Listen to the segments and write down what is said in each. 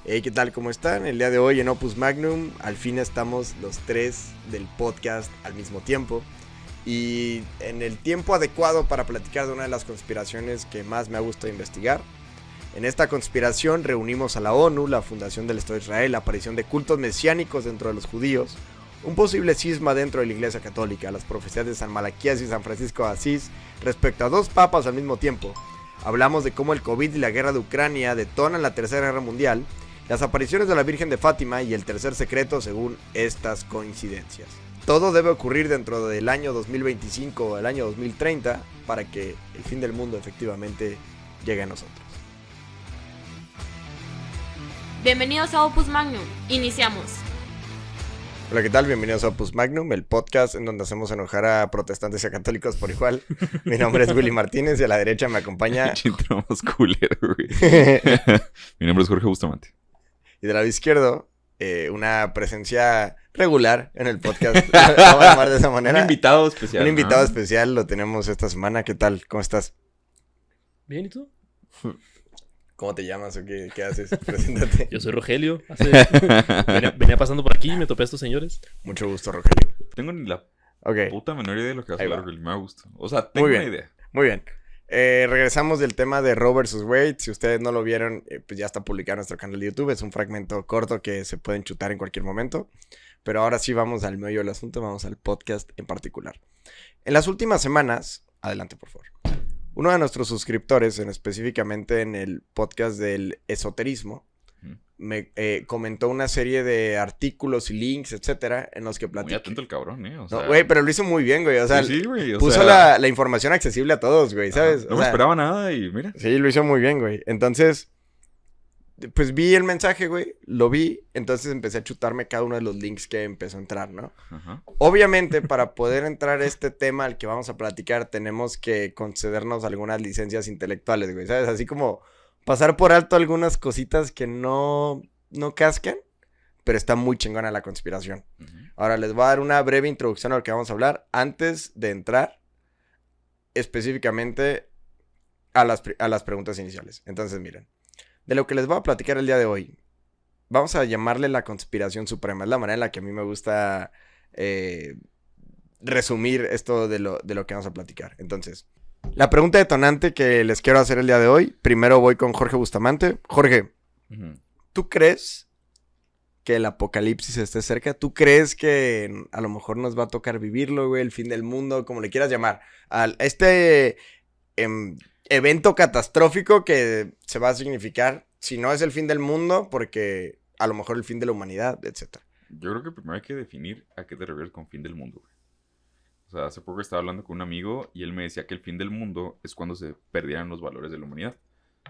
Hey, ¿qué tal? ¿Cómo están? El día de hoy en Opus Magnum, al fin estamos los tres del podcast al mismo tiempo. Y en el tiempo adecuado para platicar de una de las conspiraciones que más me ha gustado investigar. En esta conspiración reunimos a la ONU, la fundación del Estado de Israel, la aparición de cultos mesiánicos dentro de los judíos, un posible cisma dentro de la Iglesia Católica, las profecías de San Malaquías y San Francisco de Asís respecto a dos papas al mismo tiempo. Hablamos de cómo el COVID y la guerra de Ucrania detonan la Tercera Guerra Mundial, las apariciones de la Virgen de Fátima y el tercer secreto según estas coincidencias. Todo debe ocurrir dentro del año 2025 o el año 2030 para que el fin del mundo efectivamente llegue a nosotros. Bienvenidos a Opus Magnum. Iniciamos. Hola, ¿qué tal? Bienvenidos a Opus Magnum, el podcast en donde hacemos enojar a protestantes y a católicos por igual. Mi nombre es Willy Martínez y a la derecha me acompaña... Entramos culero, güey. Mi nombre es Jorge Bustamante. Y del lado izquierdo, una presencia regular en el podcast. Vamos a llamar de esa manera. Un invitado especial. Un invitado especial lo tenemos esta semana. ¿Qué tal? ¿Cómo estás? Bien, ¿y tú? ¿Cómo te llamas o qué haces? Preséntate. Yo soy Rogelio. Venía pasando por aquí y me topé a estos señores. Mucho gusto, Rogelio. Tengo ni la Ok, puta menor idea de lo que vas a Ahí hablar, va. güey. Me gusta. O sea, tengo Muy una bien. idea. muy bien. Regresamos del tema de Roe vs. Wade. Si ustedes no lo vieron, pues ya está publicado en nuestro canal de YouTube. Es un fragmento corto que se pueden chutar en cualquier momento. Pero ahora sí vamos al meollo del asunto. Vamos al podcast en particular. En las últimas semanas... Adelante, por favor. Uno de nuestros suscriptores, específicamente en el podcast del esoterismo, me comentó una serie de artículos y links, etcétera, en los que Muy platica. atento el cabrón, O sea, No, güey, pero lo hizo muy bien, güey. O sea, sí, güey. O puso sea, la información accesible a todos, güey, ¿sabes? ajá, no O me sea, esperaba nada y mira. sí, lo hizo muy bien, güey. Entonces, pues vi el mensaje, güey, lo vi, entonces empecé a chutarme cada uno de los links que empezó a entrar, ¿no? Ajá. Obviamente, para poder entrar a este tema al que vamos a platicar, tenemos que concedernos algunas licencias intelectuales, güey, ¿sabes? Así como pasar por alto algunas cositas que no cascan, pero está muy chingona la conspiración. Ujú. Ahora les voy a dar una breve introducción a lo que vamos a hablar antes de entrar específicamente a las preguntas iniciales. Entonces, miren, de lo que les voy a platicar el día de hoy, vamos a llamarle la conspiración suprema. Es la manera en la que a mí me gusta resumir esto de lo que vamos a platicar. Entonces, la pregunta detonante que les quiero hacer el día de hoy, primero voy con Jorge Bustamante. Jorge, Ujú. ¿tú crees que el apocalipsis esté cerca? ¿Tú crees que a lo mejor nos va a tocar vivirlo, güey? El fin del mundo, como le quieras llamar. Este evento catastrófico que se va a significar, si no es el fin del mundo, porque a lo mejor el fin de la humanidad, etcétera. Yo creo que primero hay que definir a qué te refieres con fin del mundo, güey. O sea, hace poco estaba hablando con un amigo y él me decía que el fin del mundo es cuando se perdieran los valores de la humanidad.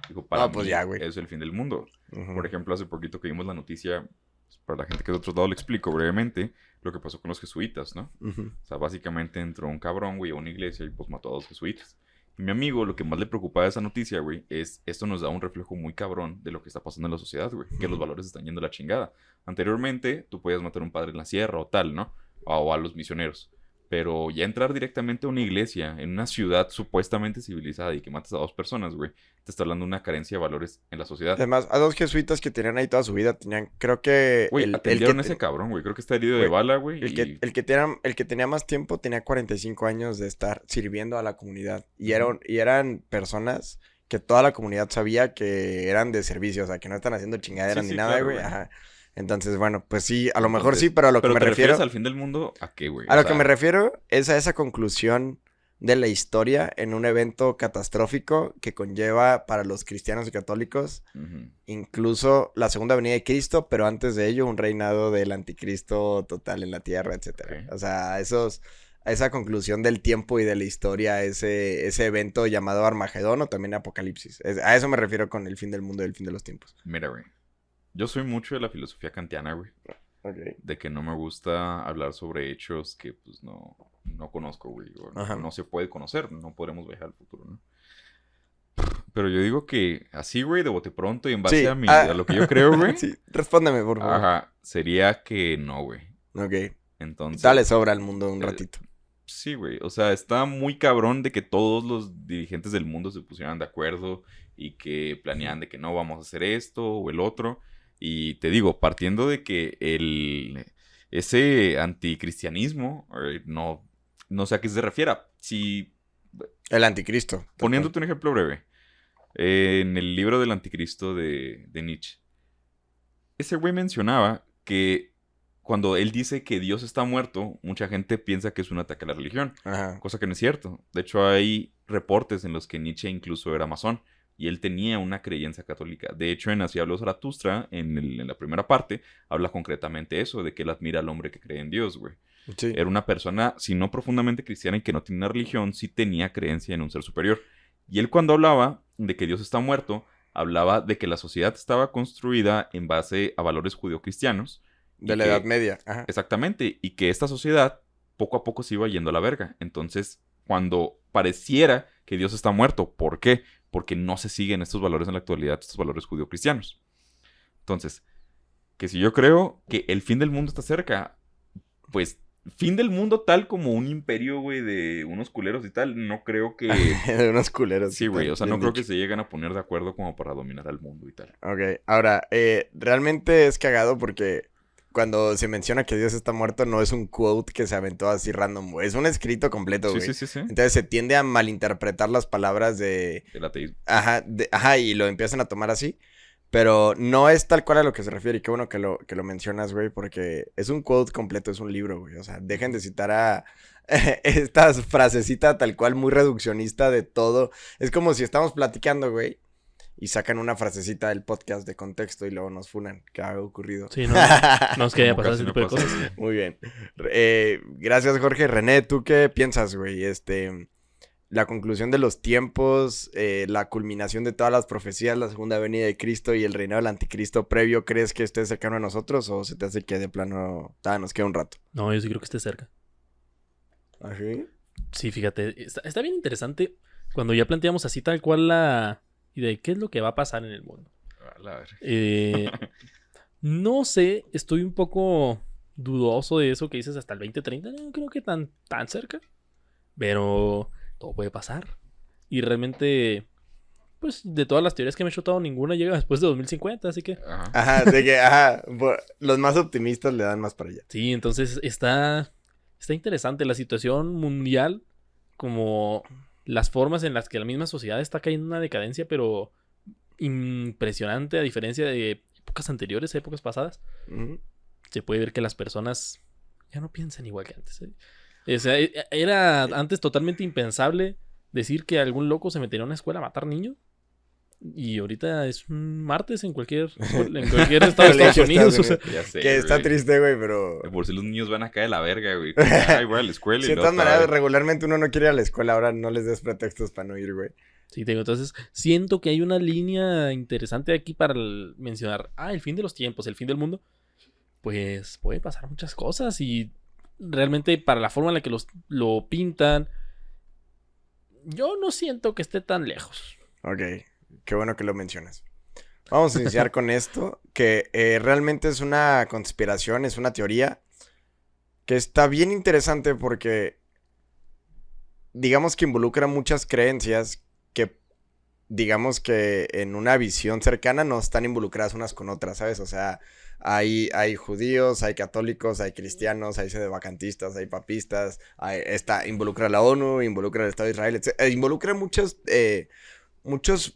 Digo, para pues mí ya, güey. es el fin del mundo. Ujú. Por ejemplo, hace poquito que vimos la noticia, pues, para la gente que es de otros lados le explico brevemente lo que pasó con los jesuitas, ¿no? Ujú. O sea, básicamente entró un cabrón, güey, a una iglesia y pues mató a 2 jesuitas. Y mi amigo, lo que más le preocupaba de esa noticia, güey, es esto nos da un reflejo muy cabrón de lo que está pasando en la sociedad, güey. Que los valores están yendo a la chingada. Anteriormente, tú podías matar a un padre en la sierra o tal, ¿no? O a los misioneros. Pero ya entrar directamente a una iglesia, en una ciudad supuestamente civilizada y que matas a 2 personas, güey, te está hablando de una carencia de valores en la sociedad. Además, a 2 jesuitas que tenían ahí toda su vida, tenían, creo que... Güey, atendieron a ese cabrón, güey. Creo que está herido de Güey, bala, güey. El que tenía más tiempo tenía 45 años de estar sirviendo a la comunidad. Y eran personas que toda la comunidad sabía que eran de servicio. O sea, que no están haciendo chingaderas Sí, ni sí, nada, claro, güey. güey. Ajá. Entonces, bueno, pues sí, a lo mejor Entonces, sí, pero a lo que Pero me te refiero... refieres al fin del mundo, ¿a qué, güey? A O lo sea, que me refiero es a esa conclusión de la historia en un evento catastrófico que conlleva para los cristianos y católicos ujú. incluso la segunda venida de Cristo, pero antes de ello un reinado del anticristo total en la tierra, etcétera. Ok. O sea, a esa conclusión del tiempo y de la historia, ese evento llamado Armagedón o también Apocalipsis. A eso me refiero con el fin del mundo y el fin de los tiempos. Mira, güey. Yo soy mucho de la filosofía kantiana, güey. De que no me gusta hablar sobre hechos que, pues, no conozco, güey. O Ajá. no se puede conocer. No podremos viajar al futuro, ¿no? Pero yo digo que así, güey, de bote pronto y en base Sí, a lo que yo creo, güey. Sí, respóndeme, por favor. Ajá. Sería que no, güey. Ok. Entonces... Dale sobra al mundo un eh, ratito. Sí, güey. O sea, está muy cabrón de que todos los dirigentes del mundo se pusieran de acuerdo y que planeaban de que no vamos a hacer esto o el otro. Y te digo, partiendo de que ese anticristianismo, no sé a qué se refiera. Si, El anticristo. tal poniéndote un ejemplo breve, en el libro del anticristo de Nietzsche, ese güey mencionaba que cuando él dice que Dios está muerto, mucha gente piensa que es un ataque a la religión, cual. Ajá. cosa que no es cierto. De hecho, hay reportes en los que Nietzsche incluso era masón y él tenía una creencia católica. De hecho, en Así habló Zaratustra, en la primera parte, habla concretamente eso, de que él admira al hombre que cree en Dios, güey. Sí. Era una persona, si no profundamente cristiana y que no tenía una religión, sí tenía creencia en un ser superior. Y él cuando hablaba de que Dios está muerto, hablaba de que la sociedad estaba construida en base a valores judeocristianos. y De la que- Edad Media. Ajá. Exactamente, y que esta sociedad poco a poco se iba yendo a la verga. Entonces, cuando pareciera que Dios está muerto, ¿por qué? Porque no se siguen estos valores en la actualidad, estos valores judeocristianos. Entonces, que si yo creo que el fin del mundo está cerca, pues, fin del mundo tal como un imperio, güey, de unos culeros y tal, no creo que... De unos culeros. Sí, güey, o sea, no bien creo que dicho. se lleguen a poner de acuerdo como para dominar al mundo y tal. Ok, ahora, realmente es cagado porque cuando se menciona que Dios está muerto no es un quote que se aventó así random, güey. Es un escrito completo, Sí, güey. sí, sí, sí. Entonces se tiende a malinterpretar las palabras de... El ateísmo. Ajá, y lo empiezan a tomar así. Pero no es tal cual a lo que se refiere. Y qué bueno que lo mencionas, güey, porque es un quote completo, es un libro, güey. O sea, dejen de citar a esta frasecita tal cual muy reduccionista de todo. Es como si estamos platicando, güey, y sacan una frasecita del podcast de contexto y luego nos funan. ¿Qué ha ocurrido? Sí, no, no es que haya Como pasado casi ese me tipo de pasa. cosas. Muy bien. Gracias, Jorge. René, ¿tú qué piensas, güey? La conclusión de los tiempos, la culminación de todas las profecías, la segunda venida de Cristo y el reinado del anticristo previo, ¿crees que esté cercano a nosotros o se te hace que de plano nos queda un rato? No, yo sí creo que esté cerca. ¿Así? Sí, fíjate, está bien interesante cuando ya planteamos así tal cual la idea de qué es lo que va a pasar en el mundo. A la verga. No sé, estoy un poco dudoso de eso que dices hasta el 2030. No creo que tan cerca. Pero todo puede pasar. Y realmente, pues de todas las teorías que me he chutado, ninguna llega después de 2050. Así que Ajá. Ajá, los más optimistas le dan más para allá. sí, entonces está interesante la situación mundial. Como las formas en las que la misma sociedad está cayendo en una decadencia, pero impresionante a diferencia de épocas anteriores, épocas pasadas. Ujú. Se puede ver que las personas ya no piensan igual que antes. O sea, era antes totalmente impensable decir que algún loco se metería a una escuela a matar niños. Y ahorita es un martes en cualquier estado de Estados Colegio, Unidos. O sea, Estados Ya sé, Que está güey. triste, güey, pero... Por si los niños van a caer de la verga, güey. Ay, güey, a la escuela Si y de luego todas maneras, otra vez. regularmente uno no quiere ir a la escuela, ahora no les des pretextos para no ir, güey. sí, te digo, entonces siento que hay una línea interesante aquí para mencionar. El fin de los tiempos, el fin del mundo. Pues puede pasar muchas cosas y realmente para la forma en la que lo pintan, yo no siento que esté tan lejos. Ok, qué bueno que lo mencionas. Vamos a iniciar con esto, que realmente es una conspiración, es una teoría que está bien interesante porque digamos que involucra muchas creencias que digamos que en una visión cercana no están involucradas unas con otras, ¿sabes? O sea, hay judíos, hay católicos, hay cristianos, hay sedevacantistas, hay papistas, involucra a la ONU, involucra al Estado de Israel, etc. Involucra muchos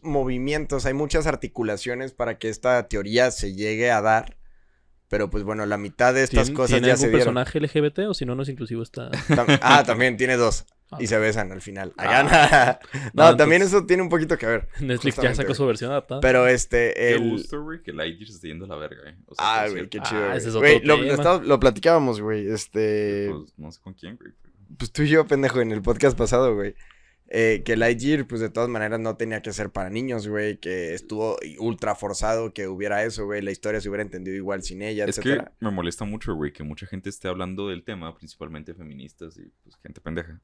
movimientos, hay muchas articulaciones para que esta teoría se llegue a dar. Pero pues bueno, la mitad de estas cosas ¿Tiene ya algún se dieron. personaje LGBT o si no, no es inclusivo esta? También tiene dos. Ah. Y se besan al final. Ah. No, No, también entonces- eso tiene un poquito que ver. Netflix ya Justamente, sacó güey. su versión adaptada. Pero Qué gusto, güey, que Lightyear se esté yendo a la verga, O sea, por güey, cierto. qué chido. ese es Güey, otro Güey, tema. lo platicábamos, güey. Pues, no sé con quién, güey. Pues tú y yo, pendejo, en el podcast pasado, güey. Que Lightyear, pues de todas maneras no tenía que ser para niños, güey. Que estuvo ultra forzado que hubiera eso, güey. La historia se hubiera entendido igual sin ella, Es etcétera. que me molesta mucho, güey, que mucha gente esté hablando del tema, principalmente feministas y pues gente pendeja,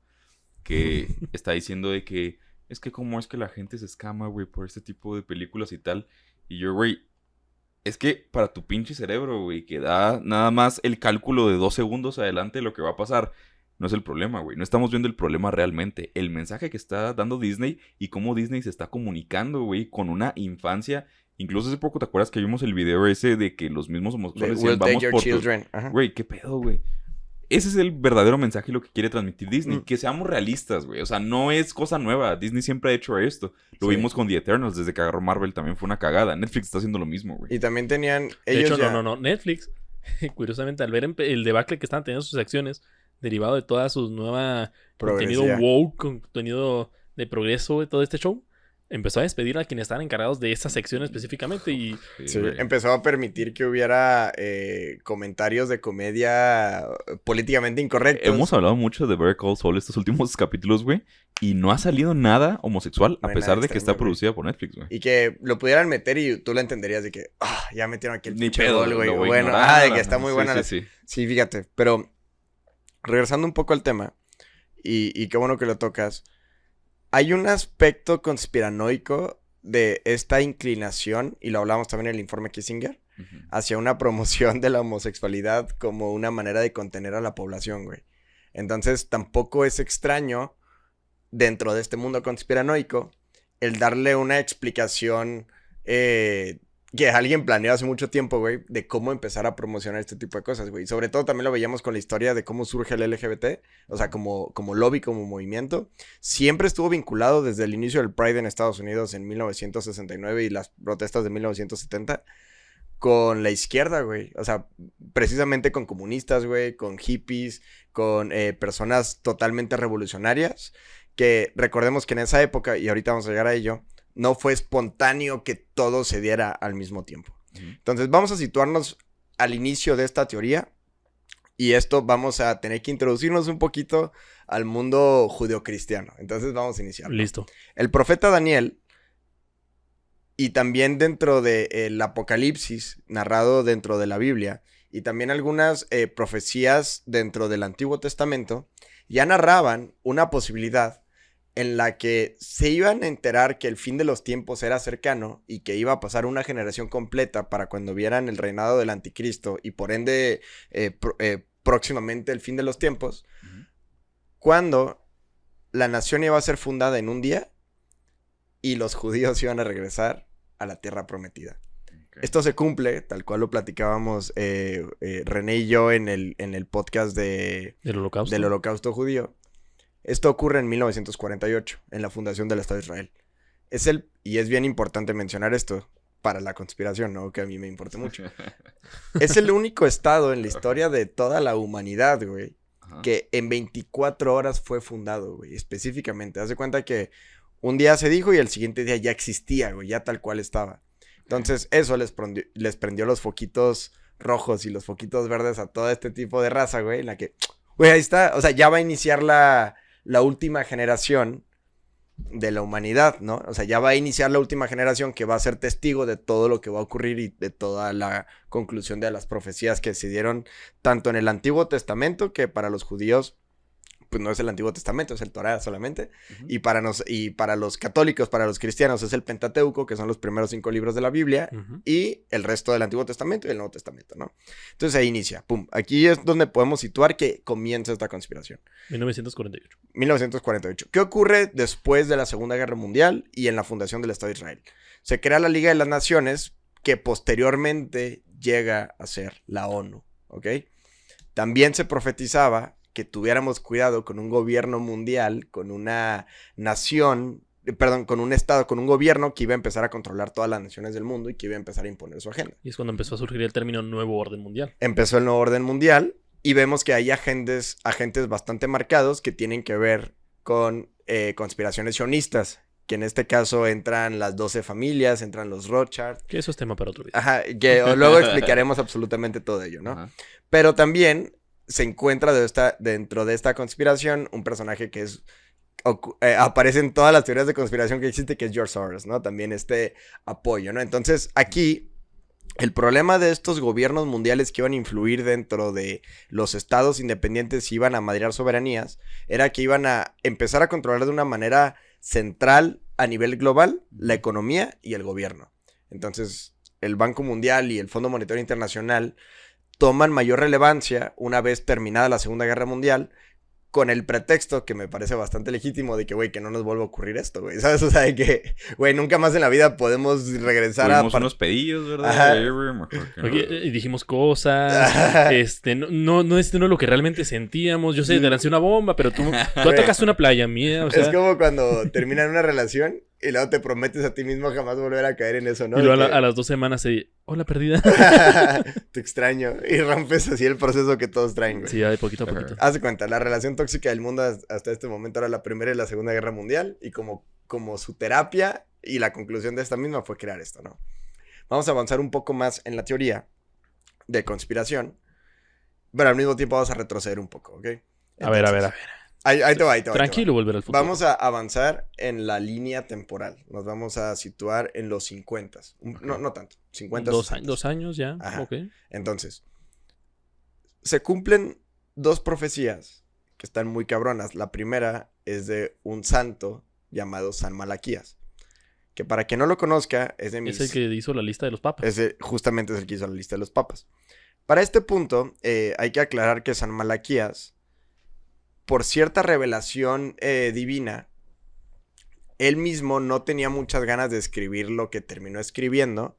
que está diciendo de que es que cómo es que la gente se escama, güey, por este tipo de películas y tal. Y yo, güey, es que para tu pinche cerebro, güey, que da nada más el cálculo de 2 segundos adelante de lo que va a pasar, no es el problema, güey. No estamos viendo el problema realmente. El mensaje que está dando Disney y cómo Disney se está comunicando, güey, con una infancia Incluso hace poco, ¿te acuerdas que vimos el video ese de que los mismos homosexuales We'll decían, take vamos your por children. Ajá. Güey, ¿qué pedo, güey? Ese es el verdadero mensaje lo que quiere transmitir Disney. Que seamos realistas, güey. O sea, no es cosa nueva. Disney siempre ha hecho esto. Lo vimos con The Eternals. Desde que agarró Marvel también fue una cagada. Netflix está haciendo lo mismo, güey. Y también tenían... De ellos hecho, ya... no. Netflix, curiosamente, al ver el debacle que estaban teniendo sus acciones, derivado de toda su nueva contenido woke, contenido de progreso, güey, todo este show, empezó a despedir a quienes estaban encargados de esa sección específicamente y... Sí, empezó a permitir que hubiera comentarios de comedia políticamente incorrectos. Hemos hablado mucho de Better Call Saul estos últimos capítulos, güey. Y no ha salido nada homosexual, No a hay pesar nada de que está extraño, producida por Netflix, güey. Y que lo pudieran meter y tú lo entenderías de que... ya metieron aquí el Ni pinche pedo, gol, güey. lo voy a Bueno, ignorar, de que está muy buena. Sí. Sí, fíjate. Pero regresando un poco al tema, y qué bueno que lo tocas, hay un aspecto conspiranoico de esta inclinación, y lo hablamos también en el informe Kissinger, hacia una promoción de la homosexualidad como una manera de contener a la población, güey. Entonces, tampoco es extraño, dentro de este mundo conspiranoico, el darle una explicación que alguien planeó hace mucho tiempo, güey, de cómo empezar a promocionar este tipo de cosas, güey. Sobre todo también lo veíamos con la historia de cómo surge el LGBT, o sea, como lobby, como movimiento. Siempre estuvo vinculado desde el inicio del Pride en Estados Unidos en 1969 y las protestas de 1970 con la izquierda, güey. O sea, precisamente con comunistas, güey, con hippies, con personas totalmente revolucionarias, que recordemos que en esa época, y ahorita vamos a llegar a ello, no fue espontáneo que todo se diera al mismo tiempo. Entonces vamos a situarnos al inicio de esta teoría, y esto vamos a tener que introducirnos un poquito al mundo judeocristiano. Entonces vamos a iniciar. Listo. El profeta Daniel, y también dentro del Apocalipsis, narrado dentro de la Biblia, y también algunas profecías dentro del Antiguo Testamento, ya narraban una posibilidad en la que se iban a enterar que el fin de los tiempos era cercano y que iba a pasar una generación completa para cuando vieran el reinado del anticristo y por ende próximamente el fin de los tiempos, cuando la nación iba a ser fundada en un día y los judíos iban a regresar a la tierra prometida. Okay. Esto se cumple, tal cual lo platicábamos René y yo en el podcast del Holocausto Judío. Esto ocurre en 1948, en la fundación del Estado de Israel. Y es bien importante mencionar esto para la conspiración, ¿no? Que a mí me importa mucho. Es el único estado en la historia de toda la humanidad, güey, que en 24 horas fue fundado, güey, específicamente. Haz de cuenta que un día se dijo y el siguiente día ya existía, güey, ya tal cual estaba. Entonces, eso les prendió los foquitos rojos y los foquitos verdes a todo este tipo de raza, güey, en la que, güey, ahí está, o sea, ya va a iniciar la última generación de la humanidad, ¿no? O sea, ya va a iniciar la última generación que va a ser testigo de todo lo que va a ocurrir y de toda la conclusión de las profecías que se dieron tanto en el Antiguo Testamento, que para los judíos pues no es el Antiguo Testamento, es el Torá solamente, y para los católicos, para los cristianos es el Pentateuco, que son los primeros 5 libros de la Biblia, y el resto del Antiguo Testamento y el Nuevo Testamento, ¿no? Entonces ahí inicia, pum, aquí es donde podemos situar que comienza esta conspiración. 1948. ¿Qué ocurre después de la Segunda Guerra Mundial y en la fundación del Estado de Israel? Se crea la Liga de las Naciones, que posteriormente llega a ser la ONU, ¿ok? También se profetizaba que tuviéramos cuidado con un gobierno mundial, con una nación, con un estado, con un gobierno que iba a empezar a controlar todas las naciones del mundo y que iba a empezar a imponer su agenda. Y es cuando empezó a surgir el término Nuevo Orden Mundial. Empezó el Nuevo Orden Mundial y vemos que hay agentes bastante marcados que tienen que ver con conspiraciones sionistas, que en este caso entran las 12 familias, entran los Rothschild. Que eso es tema para otro video. Ajá, que luego explicaremos absolutamente todo ello, ¿no? Ajá. Pero también se encuentra dentro de esta conspiración un personaje que aparece en todas las teorías de conspiración que existe, que es George Soros, ¿no? También este apoyo, ¿no? Entonces, aquí, el problema de estos gobiernos mundiales que iban a influir dentro de los estados independientes y iban a madrear soberanías, era que iban a empezar a controlar de una manera central a nivel global la economía y el gobierno. Entonces, el Banco Mundial y el Fondo Monetario Internacional toman mayor relevancia una vez terminada la Segunda Guerra Mundial con el pretexto que me parece bastante legítimo de que, güey, que no nos vuelva a ocurrir esto, güey, ¿sabes? O sea, de que, güey, nunca más en la vida podemos regresar Tuvimos unos pedillos, ¿verdad? Ajá. Ayer, güey, mejor que no. Oye, y dijimos cosas, Ajá. no es lo que realmente sentíamos. Yo sé, te lancé una bomba, pero tú atacaste una playa mía, o sea. Es como cuando terminan una relación y luego te prometes a ti mismo jamás volver a caer en eso, ¿no? Y luego De que, a las 2 semanas hola, perdida. te extraño. Y rompes así el proceso que todos traen, güey. Sí, de poquito a poquito. Haz de cuenta, la relación tóxica del mundo hasta este momento era la Primera y la Segunda Guerra Mundial. Y como su terapia y la conclusión de esta misma fue crear esto, ¿no? Vamos a avanzar un poco más en la teoría de conspiración. Pero al mismo tiempo vamos a retroceder un poco, ¿ok? A ver. Ahí te va. Tranquilo, volver al futuro. Vamos a avanzar en la línea temporal. Nos vamos a situar en los 50. No tanto. 50, 60. 2 años ya. Ajá. Ok. Entonces, se cumplen 2 profecías que están muy cabronas. La primera es de un santo llamado San Malaquías. Que para quien no lo conozca, es de mis... Es el que hizo la lista de los papas. Justamente es el que hizo la lista de los papas. Para este punto, hay que aclarar que San Malaquías, por cierta revelación divina, él mismo no tenía muchas ganas de escribir lo que terminó escribiendo,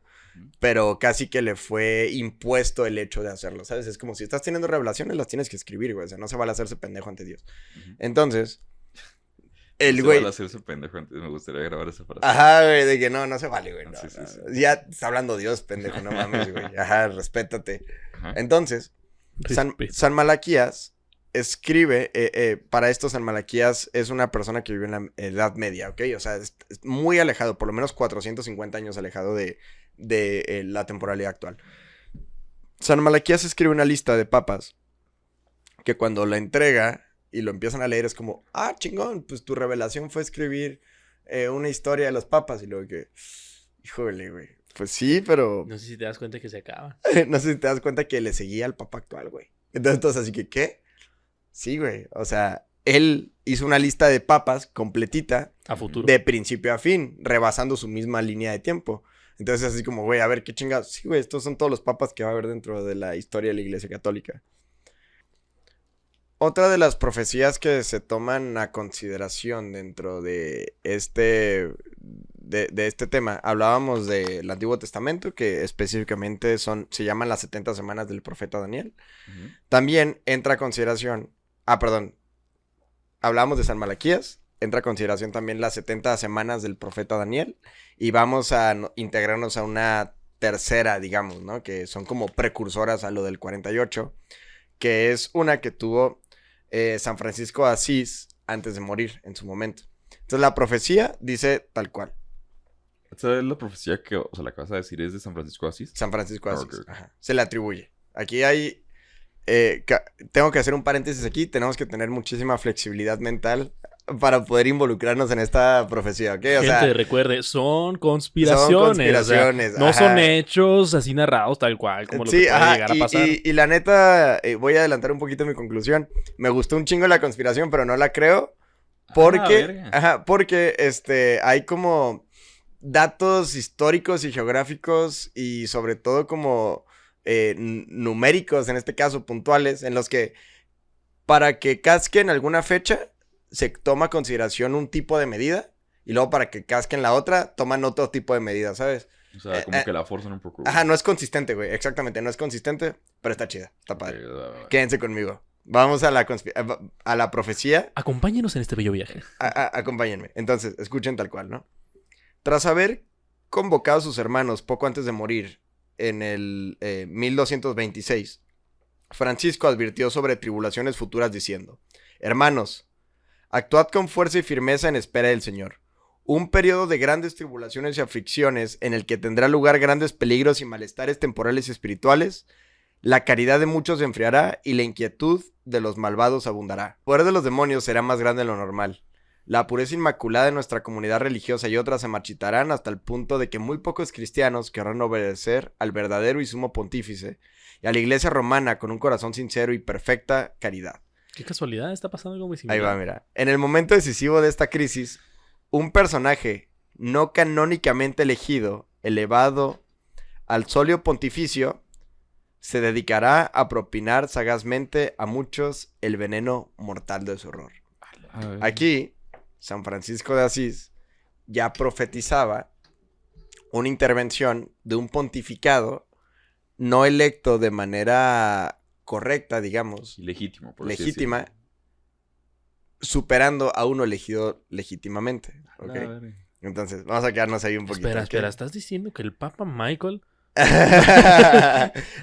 pero casi que le fue impuesto el hecho de hacerlo, ¿sabes? Es como si estás teniendo revelaciones, las tienes que escribir, güey. O sea, no se vale hacerse pendejo ante Dios. Entonces, el güey... Se va a hacerse pendejo antes. Me gustaría grabar esa frase. Ajá, güey, de que no se vale, güey. No, Sí. Ya está hablando Dios, pendejo, no mames, güey. Ajá, respétate. Ajá. Entonces, San Malaquías escribe, para esto San Malaquías es una persona que vive en la Edad Media, ¿ok? O sea, es muy alejado, por lo menos 450 años alejado de la temporalidad actual. San Malaquías escribe una lista de papas que cuando la entrega y lo empiezan a leer es como, chingón, pues tu revelación fue escribir una historia de los papas. Y luego que, híjole, güey, pues sí, pero... No sé si te das cuenta que se acaba. No sé si te das cuenta que le seguía al papa actual, güey. Entonces así que, ¿qué? Sí, güey, o sea, él hizo una lista de papas completita A futuro. de principio a fin, rebasando su misma línea de tiempo. Entonces así como, güey, a ver, qué chingados. Sí, güey, estos son todos los papas que va a haber dentro de la historia de la Iglesia Católica. Otra de las profecías que se toman a consideración dentro de este tema, hablábamos del Antiguo Testamento, que específicamente se llaman las 70 semanas del profeta Daniel. Ujú. También entra a consideración, hablábamos de San Malaquías, entra a consideración también las 70 semanas del profeta Daniel, y vamos a integrarnos a una tercera, digamos, ¿no? Que son como precursoras a lo del 48, que es una que tuvo San Francisco de Asís antes de morir en su momento. Entonces la profecía dice tal cual. Esa es la profecía que, o sea, la que vas a decir es de San Francisco de Asís. San Francisco de Asís. Ok. Ajá. Se le atribuye. Aquí hay... tengo que hacer un paréntesis aquí. Tenemos que tener muchísima flexibilidad mental para poder involucrarnos en esta profecía, ¿ok? O sea, Gente, recuerde, son conspiraciones. O sea, no ajá. son hechos así narrados tal cual, como lo que puede ajá, llegar a pasar. y la neta, voy a adelantar un poquito mi conclusión. Me gustó un chingo la conspiración, pero no la creo. Porque, porque hay como datos históricos y geográficos y sobre todo como numéricos, en este caso puntuales, en los que para que casquen alguna fecha se toma a consideración un tipo de medida y luego para que casquen la otra toman otro tipo de medida, ¿sabes? O sea, como que la forzan un poco. Ajá, no es consistente, güey, exactamente, no es consistente, pero está chida, está padre. Ok, Quédense conmigo. Vamos a la profecía. Acompáñenos en este bello viaje. Acompáñenme. Entonces, escuchen tal cual, ¿no? Tras haber convocado a sus hermanos poco antes de morir en el 1226, Francisco advirtió sobre tribulaciones futuras diciendo: hermanos, actuad con fuerza y firmeza en espera del Señor. Un periodo de grandes tribulaciones y aflicciones en el que tendrá lugar grandes peligros y malestares temporales y espirituales. La caridad de muchos se enfriará y la inquietud de los malvados abundará. El poder de los demonios será más grande de lo normal. La pureza inmaculada de nuestra comunidad religiosa y otras se marchitarán hasta el punto de que muy pocos cristianos querrán obedecer al verdadero y sumo pontífice y a la iglesia romana con un corazón sincero y perfecta caridad. Qué casualidad, está pasando algo muy similar. Ahí va, mira. En el momento decisivo de esta crisis, un personaje no canónicamente elegido, elevado al solio pontificio, se dedicará a propinar sagazmente a muchos el veneno mortal de su horror. Aquí, San Francisco de Asís ya profetizaba una intervención de un pontificado no electo de manera correcta, digamos, Legítimo, por así legítima, decirlo. superando a uno elegido legítimamente. ¿Ok? A ver. Entonces, vamos a quedarnos ahí un poquito. Espera, ¿estás diciendo que el Papa Michael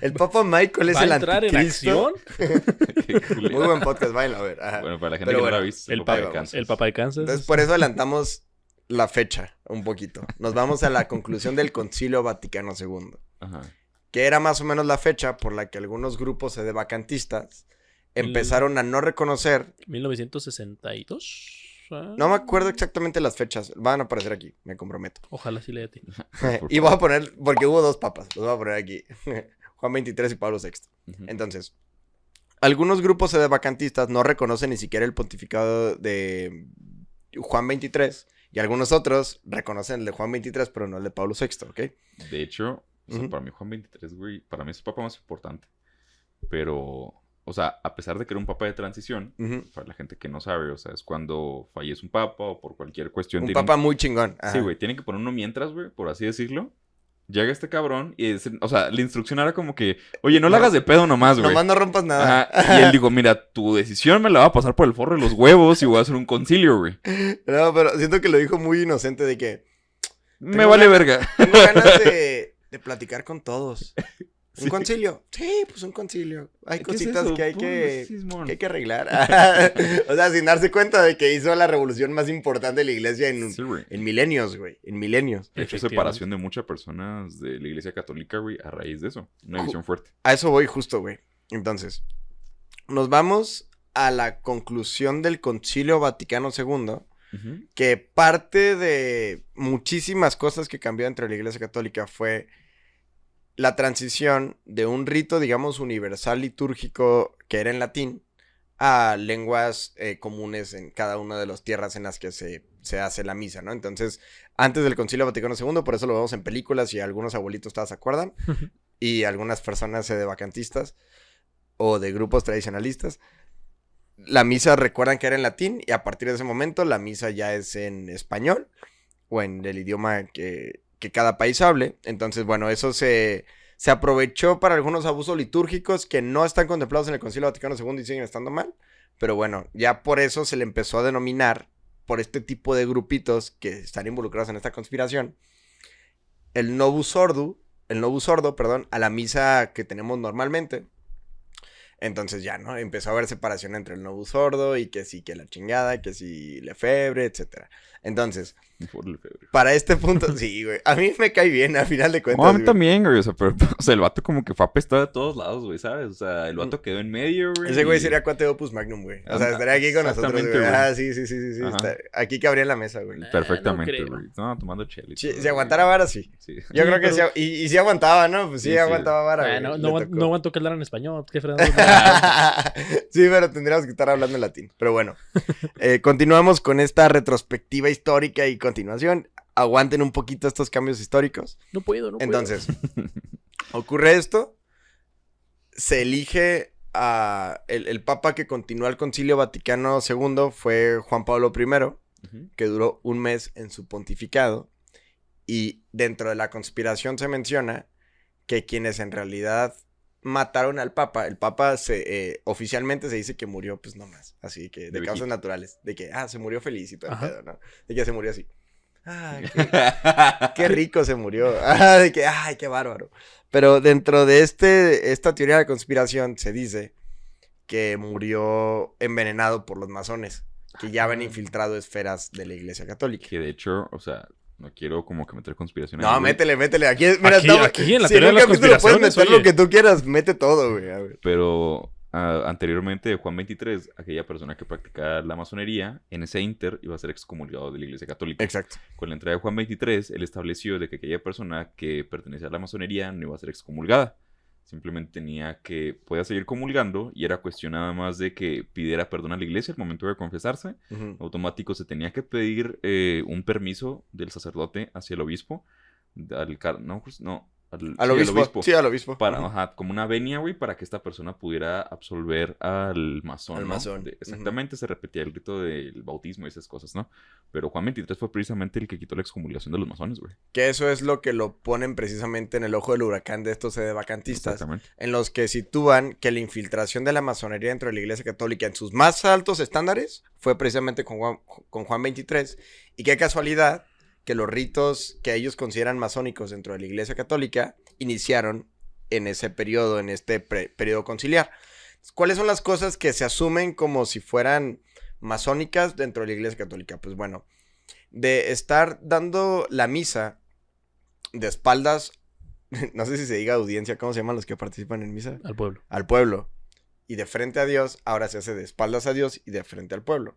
El Papa Michael es va el a entrar en anticristo. acción? Qué culero. Muy buen podcast, váyanlo a ver. Ajá. Bueno, para la gente Pero que no bueno, la ha visto, El Papa de Papa- Kansas. El Papa de Kansas. Entonces, por eso adelantamos la fecha un poquito. Nos vamos a la conclusión del Concilio Vaticano II, Ajá. que era más o menos la fecha por la que algunos grupos sedevacantistas empezaron a no reconocer. 1962. No me acuerdo exactamente las fechas. Van a aparecer aquí, me comprometo. Ojalá sí le ti. Y voy a poner, porque hubo dos papas, los voy a poner aquí. Juan XXIII y Pablo VI. Ujú. Entonces, algunos grupos sedevacantistas no reconocen ni siquiera el pontificado de Juan XXIII. Y algunos otros reconocen el de Juan XXIII, pero no el de Pablo VI, ¿ok? De hecho, o sea, Ujú. para mí Juan XXIII, güey, para mí es el papa más importante. Pero, o sea, a pesar de que era un papa de transición, Ujú. para la gente que no sabe, o sea, es cuando fallece un papa o por cualquier cuestión. Un tienen- papa muy chingón. Ajá. Sí, güey, tienen que poner uno mientras, güey, por así decirlo. Llega este cabrón y, o sea, la instrucción era como que, oye, no la hagas de pedo nomás, güey. Nomás no rompas nada. Ajá. Y él dijo, mira, tu decisión me la va a pasar por el forro de los huevos y voy a hacer un concilio, güey. No, pero siento que lo dijo muy inocente de que Me vale verga. tengo ganas de platicar con todos. ¿Un Sí. concilio? Sí, pues un concilio. Hay ¿Qué es cositas eso? que hay Pum, que... sismón. que hay que arreglar. O sea, sin darse cuenta de que hizo la revolución más importante de la iglesia Sí, güey. en milenios, güey. En milenios. De hecho, Efectivamente. separación de muchas personas de la iglesia católica, güey, a raíz de eso. Una visión fuerte. A eso voy justo, güey. Entonces, nos vamos a la conclusión del Concilio Vaticano II, Ujú. que parte de muchísimas cosas que cambió entre la iglesia católica fue la transición de un rito, digamos, universal litúrgico que era en latín a lenguas comunes en cada una de las tierras en las que se hace la misa, ¿no? Entonces, antes del Concilio Vaticano II, por eso lo vemos en películas y algunos abuelitos todavía se acuerdan, y algunas personas sedevacantistas o de grupos tradicionalistas, la misa recuerdan que era en latín y a partir de ese momento la misa ya es en español o en el idioma que cada país hable. Entonces, bueno, eso se aprovechó para algunos abusos litúrgicos que no están contemplados en el Concilio Vaticano II y siguen estando mal. Pero bueno, ya por eso se le empezó a denominar, por este tipo de grupitos que están involucrados en esta conspiración, el novus sordo, perdón, a la misa que tenemos normalmente. Entonces ya, ¿no? Empezó a haber separación entre el novus sordo y que sí, que la chingada, que sí, Lefebvre, etcétera. Entonces, Por el febrero. para este punto, sí, güey. A mí me cae bien, a final de cuentas. No, a mí güey. también, güey. O sea, pero, o sea, el vato como que fue apestado de todos lados, güey, ¿sabes? O sea, el vato quedó en medio, güey. Ese güey y- sería cuate de Opus Magnum, güey. O sea, Ah, estaría aquí con nosotros, exactamente, güey. güey. Ah, sí. Ajá. Aquí cabría en la mesa, güey. Perfectamente, no creo. güey. No, tomando chela. y Sí, todo, si güey. aguantara vara, sí. Sí. Yo creo que pero- sí. Y sí aguantaba, ¿no? Pues sí, Sí, sí. aguantaba vara, güey. No, Le tocó. no aguanto que hablar en español. ¿Qué fregado? Sí, pero tendríamos que estar hablando en latín. Pero bueno, continuamos con esta retrospectiva histórica y continuación. Aguanten un poquito estos cambios históricos. No puedo. Entonces, ocurre esto. Se elige a el papa que continuó el Concilio Vaticano II fue Juan Pablo I, Ujú. que duró un mes en su pontificado. Y dentro de la conspiración se menciona que quienes en realidad mataron al papa, el papa oficialmente se dice que murió pues nomás, así que de De causas viejito. naturales, de que se murió feliz y todo el Ajá. pedo, ¿no? De que se murió así. Qué rico se murió. De que, ay, qué bárbaro. Pero dentro de esta teoría de conspiración se dice que murió envenenado por los masones, que ya habían infiltrado esferas de la Iglesia Católica. Que de hecho, o sea, no quiero como que meter conspiración No, ahí, güey, métele. Aquí, mira, Aquí en la si teoría en de un las capítulo puedes conspiraciones, meter oye. lo que tú quieras, mete todo, güey. A ver. Pero anteriormente, Juan XXIII, aquella persona que practicaba la masonería, en ese inter iba a ser excomulgado de la Iglesia Católica. Exacto. Con la entrada de Juan XXIII, él estableció de que aquella persona que pertenecía a la masonería no iba a ser excomulgada. Simplemente podía seguir comulgando y era cuestión nada más de que pidiera perdón a la iglesia al momento de confesarse. Ujú. Automático se tenía que pedir un permiso del sacerdote hacia el obispo, al Al obispo. Sí, al obispo. Ajá, como una venia, güey, para que esta persona pudiera absolver al masón, Al ¿no? masón. Exactamente, se repetía el rito del bautismo y esas cosas, ¿no? Pero Juan 23 fue precisamente el que quitó la excomulgación de los masones, güey. Que eso es lo que lo ponen precisamente en el ojo del huracán de estos sedevacantistas. Exactamente. En los que sitúan que la infiltración de la masonería dentro de la Iglesia Católica en sus más altos estándares fue precisamente con Juan 23. Y qué casualidad que los ritos que ellos consideran masónicos dentro de la Iglesia Católica iniciaron en ese periodo, en este periodo conciliar. ¿Cuáles son las cosas que se asumen como si fueran masónicas dentro de la Iglesia Católica? Pues bueno, de estar dando la misa de espaldas, no sé si se diga audiencia, ¿cómo se llaman los que participan en misa? Al pueblo. Al pueblo. Y de frente a Dios, ahora se hace de espaldas a Dios y de frente al pueblo.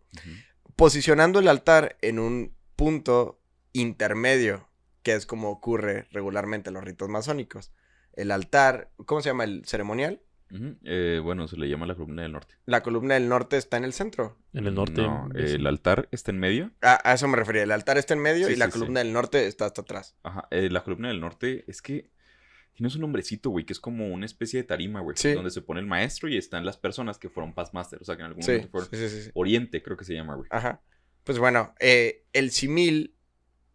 Posicionando el altar en un punto intermedio, que es como ocurre regularmente en los ritos masónicos. El altar, ¿cómo se llama? ¿El ceremonial? Bueno, se le llama la columna del norte. La columna del norte está en el centro. En el norte. No, el altar está en medio. A eso me refería. El altar está en medio Sí, y la sí, columna del norte está hasta atrás. Ajá, la columna del norte es que tiene un nombrecito, güey, que es como una especie de tarima, güey. Sí. Donde se pone el maestro y están las personas que fueron past master. O sea, que en algún Sí, momento fueron sí. Oriente, creo que se llama, güey. Ajá. Pues bueno, el simil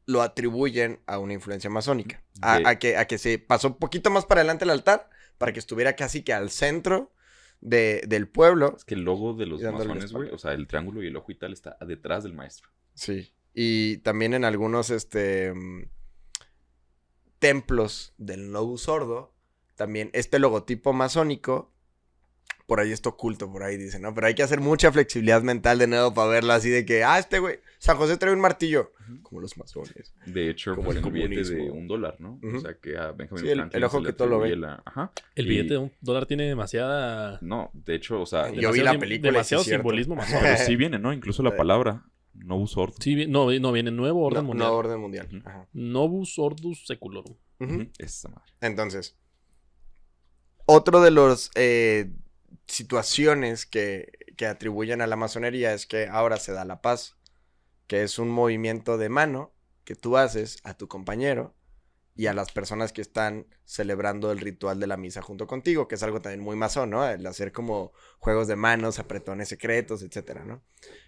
lo atribuyen a una influencia masónica. A que se pasó un poquito más para adelante el altar para que estuviera casi que al centro del pueblo. Es que el logo de los Y dándole la masones, güey, espalda. o sea, el triángulo y el ojo y tal está detrás del maestro. Sí. Y también en algunos templos del Novus Ordo, también este logotipo masónico, por ahí está oculto, por ahí dicen, ¿no? Pero hay que hacer mucha flexibilidad mental de nuevo para verlo así de que, este güey, San José trae un martillo, como los masones. De hecho, Como pues, el en el billete de comunismo. $1, ¿no? O sea, que a Benjamin Sí, el Franklin ojo se le que todo lo atribuye ve. Ajá. El billete de $1 tiene demasiada... No, de hecho, o sea... Yo vi la película y sí demasiado es cierto. simbolismo masónico. Pero sí viene, ¿no? Incluso la palabra Novus Ordo. Sí, no, viene Nuevo Orden Mundial. No orden mundial. Ujú. Ajá. Novus Ordus Seculorum. Ujú. Esa madre. Entonces, otro de los situaciones que atribuyen a la masonería es que ahora se da la paz, que es un movimiento de mano que tú haces a tu compañero y a las personas que están celebrando el ritual de la misa junto contigo, que es algo también muy masón, ¿no? El hacer como juegos de manos, apretones secretos, etcétera, ¿no?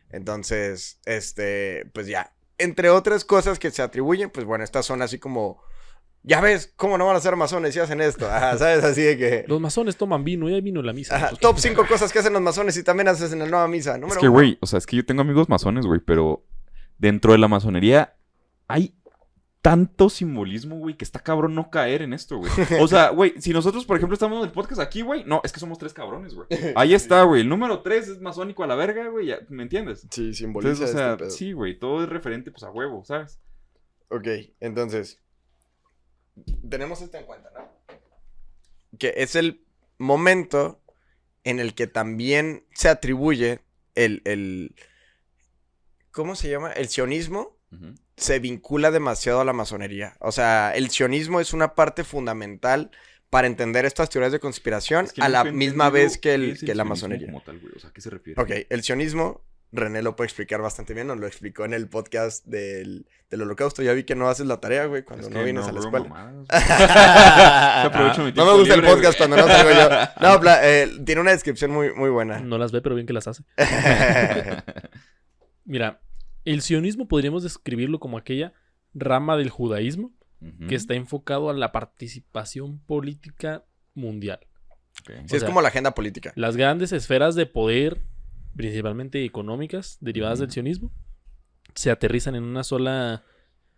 Entonces, pues ya, entre otras cosas que se atribuyen, pues bueno, estas son así como, ya ves, ¿cómo no van a ser masones si hacen esto? Ajá, ¿sabes? Así de que... Los masones toman vino y hay vino en la misa. Ajá, Pues, top 5 cosas que hacen los masones y también haces en la nueva misa. Es Número que, 1. güey, o sea, es que yo tengo amigos masones, güey, pero dentro de la masonería hay tanto simbolismo, güey, que está cabrón no caer en esto, güey. O sea, güey, si nosotros, por ejemplo, estamos en el podcast aquí, güey, no, es que somos 3 cabrones, güey. Ahí está, güey. El número 3 es masónico a la verga, güey, ¿me entiendes? Sí, simboliza Entonces, o sea, pedo. sí, güey, todo es referente, pues, a huevo, ¿sabes? Ok, entonces, tenemos esto en cuenta, ¿no? Que es el momento en el que también se atribuye ¿cómo se llama? El sionismo Ujú. se vincula demasiado a la masonería. O sea, el sionismo es una parte fundamental para entender estas teorías de conspiración Es que a la nunca he misma entendido vez qué es el que la sionismo masonería. como tal, güey. O sea, ¿a qué se refiere? Ok, el sionismo, René lo puede explicar bastante bien, nos lo explicó en el podcast del Holocausto. Ya vi que no haces la tarea, güey, cuando Es no que vienes a la bro, escuela. mamadas, güey. Aprovecho mi No tiempo me gusta el libre, podcast güey. cuando no salgo yo. No, tiene una descripción muy, muy buena. No las ve, pero bien que las hace. Mira, el sionismo podríamos describirlo como aquella rama del judaísmo Ujú. que está enfocado a la participación política mundial. Ok. Sí, O es sea, como la agenda política. Las grandes esferas de poder, principalmente económicas, derivadas del sionismo, se aterrizan en una sola,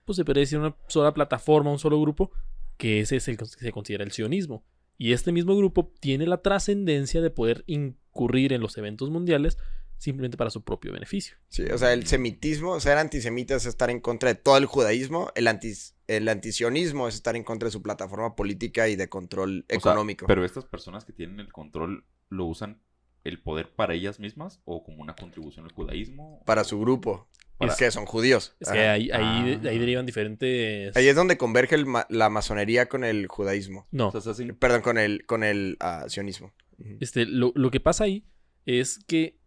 pues se podría decir una sola plataforma, un solo grupo, que ese es el que se considera el sionismo. Y este mismo grupo tiene la trascendencia de poder incurrir en los eventos mundiales simplemente para su propio beneficio. Sí, o sea, el semitismo, ser antisemita es estar en contra de todo el judaísmo. El antisionismo es estar en contra de su plataforma política y de control O sea, económico. pero estas personas que tienen el control, ¿lo usan el poder para ellas mismas o como una contribución al judaísmo? Para su grupo. Para- Es que son judíos. Es que Ajá. ahí derivan diferentes... Ahí es donde converge la masonería con el judaísmo. No, O sea, se hacen- Perdón, con el sionismo. Ujú. lo que pasa ahí es que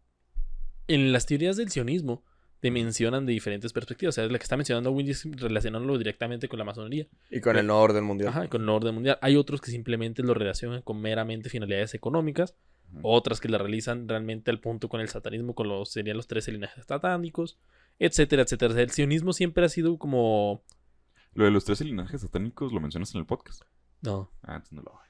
en las teorías del sionismo te mencionan de diferentes perspectivas. O sea, es la que está mencionando Windy es relacionándolo directamente con la masonería. Y con el nuevo orden mundial. Ajá, con el orden mundial. Hay otros que simplemente lo relacionan con meramente finalidades económicas. Otras que la realizan realmente al punto con el satanismo, serían los 13 linajes satánicos, etcétera, etcétera. O sea, el sionismo siempre ha sido como... Lo de los 13 linajes satánicos lo mencionas en el podcast. No. Antes no lo hago.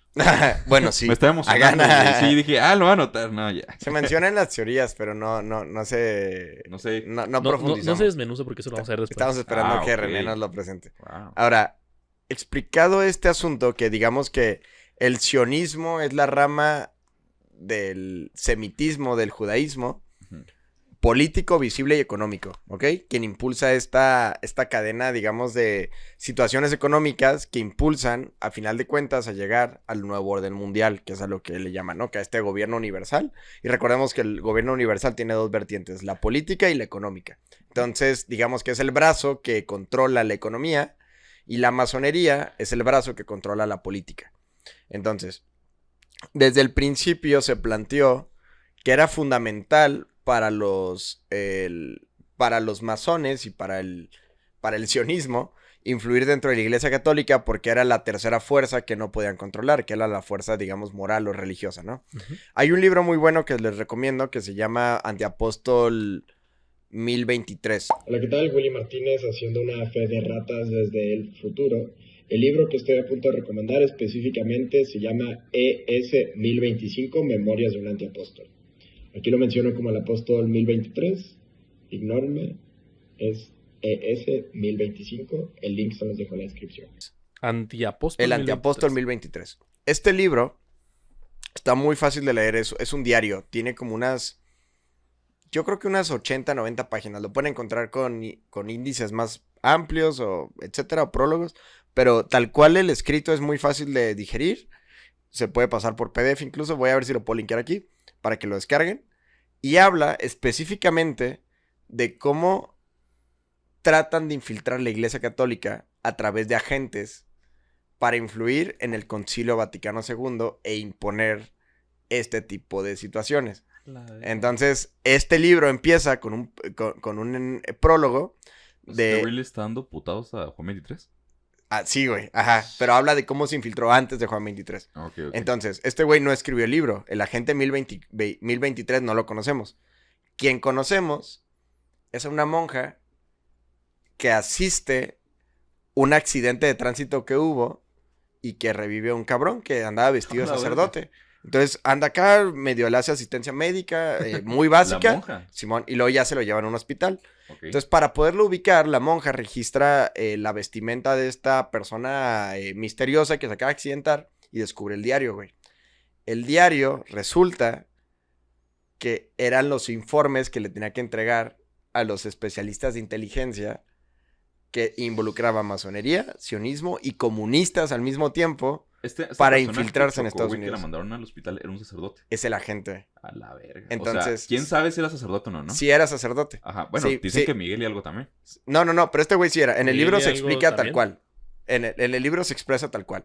Bueno, sí. Me estaba emocionando. Sí, dije, lo voy a anotar. No, ya. Se mencionan las teorías, pero no se... No sé. No profundizamos. No se desmenuza porque eso lo vamos a ver después. Estamos esperando que ok. René nos lo presente. Wow. Ahora, explicado este asunto, que digamos que el sionismo es la rama del semitismo, del judaísmo, Ujú. político, visible y económico, ¿ok? Quien impulsa esta cadena, digamos, de situaciones económicas que impulsan, a final de cuentas, a llegar al nuevo orden mundial, que es a lo que le llaman, ¿no? Que a este gobierno universal. Y recordemos que el gobierno universal tiene dos vertientes, la política y la económica. Entonces, digamos que es el brazo que controla la economía y la masonería es el brazo que controla la política. Entonces, desde el principio se planteó que era fundamental para los masones y para el sionismo influir dentro de la Iglesia Católica porque era la tercera fuerza que no podían controlar, que era la fuerza, digamos, moral o religiosa, ¿no? Ujú. Hay un libro muy bueno que les recomiendo que se llama Antiapóstol 1023. Hola, ¿qué tal? Willy Martínez haciendo una fe de ratas desde el futuro. El libro que estoy a punto de recomendar específicamente se llama ES 1025, Memorias de un Antiapóstol. Aquí lo menciono como el apóstol 1023, ignórenme, es ES 1025, el link se los dejo en la descripción. Antiapóstol. El Antiapóstol 1023. Este libro está muy fácil de leer, es un diario, tiene como yo creo que unas 80, 90 páginas, lo pueden encontrar con índices más amplios o etcétera, o prólogos, pero tal cual el escrito es muy fácil de digerir, se puede pasar por PDF incluso, voy a ver si lo puedo linkear aquí, para que lo descarguen, y habla específicamente de cómo tratan de infiltrar la Iglesia Católica a través de agentes para influir en el Concilio Vaticano II e imponer este tipo de situaciones. Entonces, este libro empieza con un prólogo de... ¿Este güey le está dando putados a Juan 23? Ah, sí, güey, ajá, pero habla de cómo se infiltró antes de Juan 23. Ok. Entonces, este güey no escribió el libro, el agente 1023 no lo conocemos. Quien conocemos es una monja que asiste un accidente de tránsito que hubo y que revive a un cabrón que andaba vestido de La sacerdote. Entonces, anda acá, medio le hace asistencia médica, muy La básica. monja. Simón, y luego ya se lo llevan a un hospital. Ok. Entonces, para poderlo ubicar, la monja registra la vestimenta de esta persona misteriosa que se acaba de accidentar y descubre el diario, güey. El diario resulta que eran los informes que le tenía que entregar a los especialistas de inteligencia que involucraban masonería, sionismo y comunistas al mismo tiempo Esta para persona que infiltrarse en chocó, Estados güey, que Unidos. la mandaron al hospital era un sacerdote. Es el agente. A la verga. Entonces- O sea, ¿quién sabe si era sacerdote o no, no? Sí era sacerdote. Ajá. Bueno, Sí, dicen sí. que Miguel y algo también. No, pero este güey sí era. En el ¿Y libro hay se algo explica tal también? cual. En el libro se expresa tal cual.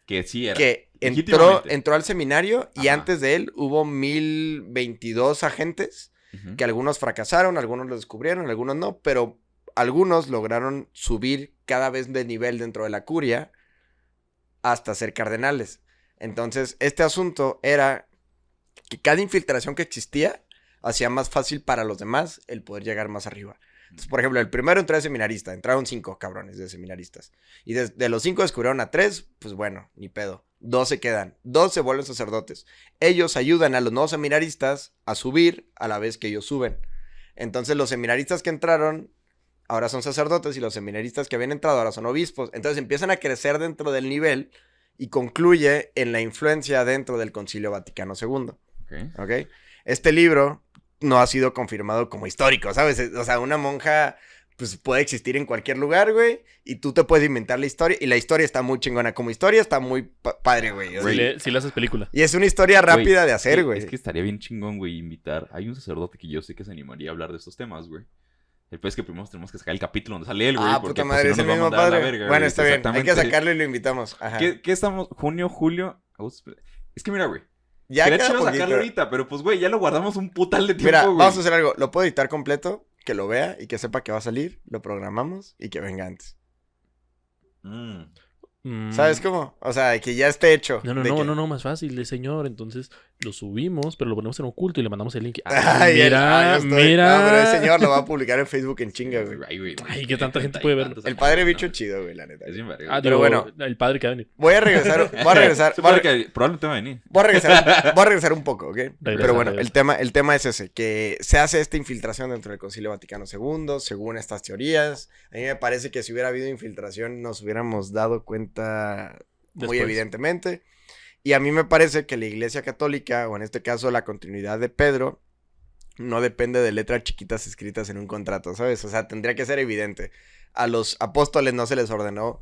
Que sí era. Que Legítimamente. entró al seminario y Ajá. antes de él hubo 1022 agentes, Ujú. que algunos fracasaron, algunos lo descubrieron, algunos no, pero algunos lograron subir cada vez de nivel dentro de la curia hasta ser cardenales. Entonces, este asunto era que cada infiltración que existía hacía más fácil para los demás el poder llegar más arriba. Entonces, por ejemplo, el primero entró de seminarista, entraron 5 cabrones de seminaristas. Y de los 5 descubrieron a 3, pues bueno, ni pedo. 2 se quedan, 2 se vuelven sacerdotes. Ellos ayudan a los nuevos seminaristas a subir a la vez que ellos suben. Entonces, los seminaristas que entraron ahora son sacerdotes y los seminaristas que habían entrado ahora son obispos. Entonces, empiezan a crecer dentro del nivel y concluye en la influencia dentro del Concilio Vaticano II. Ok. ¿Ok? Este libro no ha sido confirmado como histórico, ¿sabes? O sea, una monja pues puede existir en cualquier lugar, güey, y tú te puedes inventar la historia, y la historia está muy chingona. Como historia está muy padre, güey. O sea, Si le haces película. y es una historia rápida de hacer, güey. Es que estaría bien chingón, güey, invitar. Hay un sacerdote que yo sé que se animaría a hablar de estos temas, güey. El peor es que primero tenemos que sacar el capítulo donde sale él, güey. Puta pues, madre, si es no el nos va a mismo mandar a la padre. verga, Bueno, güey. está bien, hay que Exactamente. sacarlo y lo invitamos. Ajá. ¿Qué estamos? ¿Junio, julio? agosto? Es que mira, güey. Ya Sería queda chido poquito. sacarlo ahorita, pero pues, güey, ya lo guardamos un putal de Mira, tiempo, güey. vamos a hacer algo. Lo puedo editar completo, que lo vea y que sepa que va a salir, lo programamos y que venga antes. ¿Sabes cómo? O sea, que ya esté hecho. No, más fácil, señor. Entonces lo subimos, pero lo ponemos en oculto y le mandamos el link. Ay, mira. No, pero el señor lo va a publicar en Facebook en chinga, güey. Ay, que tanta gente puede ver. El padre bicho chido, güey, la neta. Es bien verga. Pero Digo, bueno. El padre que va a venir. Voy a regresar. Probablemente va a venir. Voy a regresar un poco, ¿ok? Pero bueno, regresa. el tema es ese, que se hace esta infiltración dentro del Concilio Vaticano II, según estas teorías. A mí me parece que si hubiera habido infiltración nos hubiéramos dado cuenta muy Después. evidentemente. Y a mí me parece que la Iglesia Católica, o en este caso la continuidad de Pedro, no depende de letras chiquitas escritas en un contrato, ¿sabes? O sea, tendría que ser evidente. A los apóstoles no se les ordenó.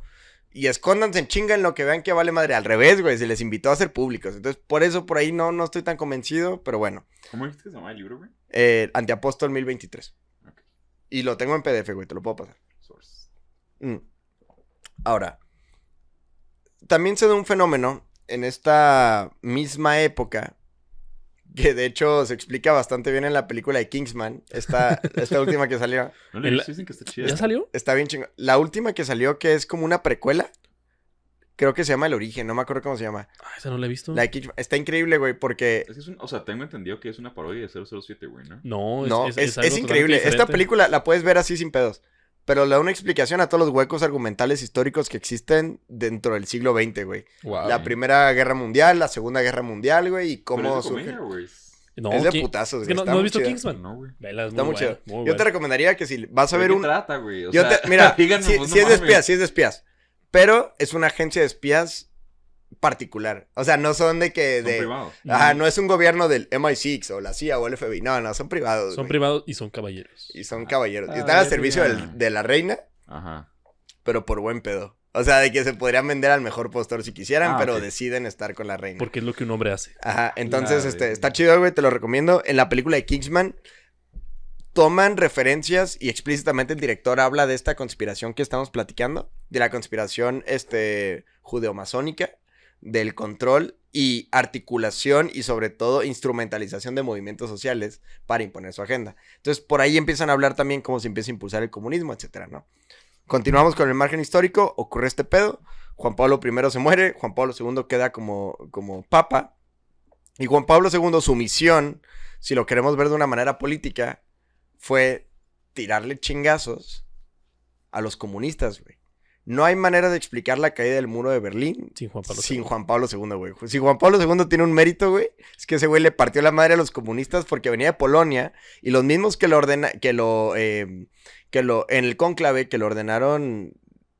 Y escóndanse en chinga en lo que vean que vale madre. Al revés, güey, se les invitó a ser públicos. Entonces, por eso, por ahí no estoy tan convencido, pero bueno. ¿Cómo dijiste que se llama el libro, güey? Antiapóstol 1023. Ok. Y lo tengo en PDF, güey, te lo puedo pasar. Source. Ahora, también se da un fenómeno en esta misma época, que de hecho se explica bastante bien en la película de Kingsman, esta última que salió. No le dicen que está chida. ¿Ya salió? Está bien chingón. La última que salió, que es como una precuela, creo que se llama El Origen, no me acuerdo cómo se llama. Esa no la he visto. La de Kingsman. Está increíble, güey, porque... Es que o sea, tengo entendido que es una parodia de 007, güey, ¿no? No, es algo increíble. totalmente Esta diferente. película la puedes ver así sin pedos. Pero le da una explicación a todos los huecos argumentales históricos que existen dentro del siglo XX, güey. Wow. La Primera Guerra Mundial, la Segunda Guerra Mundial, güey, y Pero cómo es de comedia, surge. güey. No, Es de ¿qué? putazos, Es que güey. no Está has muy visto chida. Kingsman. No, güey. Vela, es Está muy chido. muy Yo te recomendaría que si vas a ver ¿De un... qué trata, güey? O Yo sea, mira, díganme, sí, pues, sí no es de mames. espías, sí es de espías. Pero es una agencia de espías particular. O sea, no son de que... Son privados. Ajá, no es un gobierno del MI6 o la CIA o el FBI. No, son privados. Son güey. privados y son caballeros. Y son caballeros. Y Ah, están al ya, servicio ya. de la reina, Ajá. pero por buen pedo. O sea, de que se podrían vender al mejor postor si quisieran, Ah, pero ok. deciden estar con la reina. Porque es lo que un hombre hace. Ajá, entonces, La de- está chido, güey, te lo recomiendo. En la película de Kingsman toman referencias y explícitamente el director habla de esta conspiración que estamos platicando, de la conspiración, judeomasónica, del control y articulación y sobre todo instrumentalización de movimientos sociales para imponer su agenda. Entonces, por ahí empiezan a hablar también cómo se empieza a impulsar el comunismo, etcétera, ¿no? Continuamos con el margen histórico, ocurre este pedo, Juan Pablo I se muere, Juan Pablo II queda como papa, y Juan Pablo II, su misión, si lo queremos ver de una manera política, fue tirarle chingazos a los comunistas, güey. No hay manera de explicar la caída del muro de Berlín Sin Juan Pablo sin II. Juan Pablo II, güey. Si Juan Pablo II tiene un mérito, güey, es que ese güey le partió la madre a los comunistas porque venía de Polonia y los mismos que en el cónclave que lo ordenaron,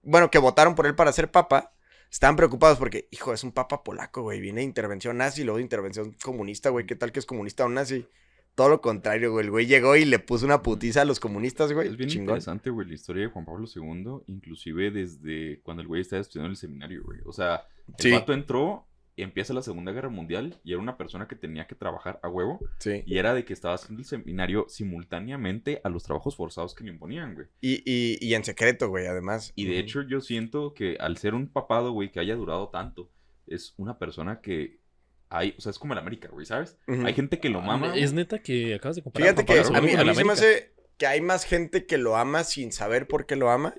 bueno, que votaron por él para ser papa, estaban preocupados porque, hijo, es un papa polaco, güey, viene de intervención nazi, luego de intervención comunista, güey, ¿qué tal que es comunista o nazi? Todo lo contrario, güey, el güey llegó y le puso una putiza a los comunistas, güey, Es bien chingón. interesante, güey, la historia de Juan Pablo II, inclusive desde cuando el güey estaba estudiando en el seminario, güey. O sea, el Sí. vato entró, empieza la Segunda Guerra Mundial y era una persona que tenía que trabajar a huevo. Sí. Y era de que estaba haciendo el seminario simultáneamente a los trabajos forzados que le imponían, güey. Y en secreto, güey, además. Y de hecho yo siento que al ser un papado, güey, que haya durado tanto, es una persona que hay, o sea, es como el América, güey, ¿sabes? Ujú. Hay gente que lo mama. Es neta que acabas de comparar. Fíjate que Juan Pablo a mí, II a con mí el se me América. hace que hay más gente que lo ama sin saber por qué lo ama.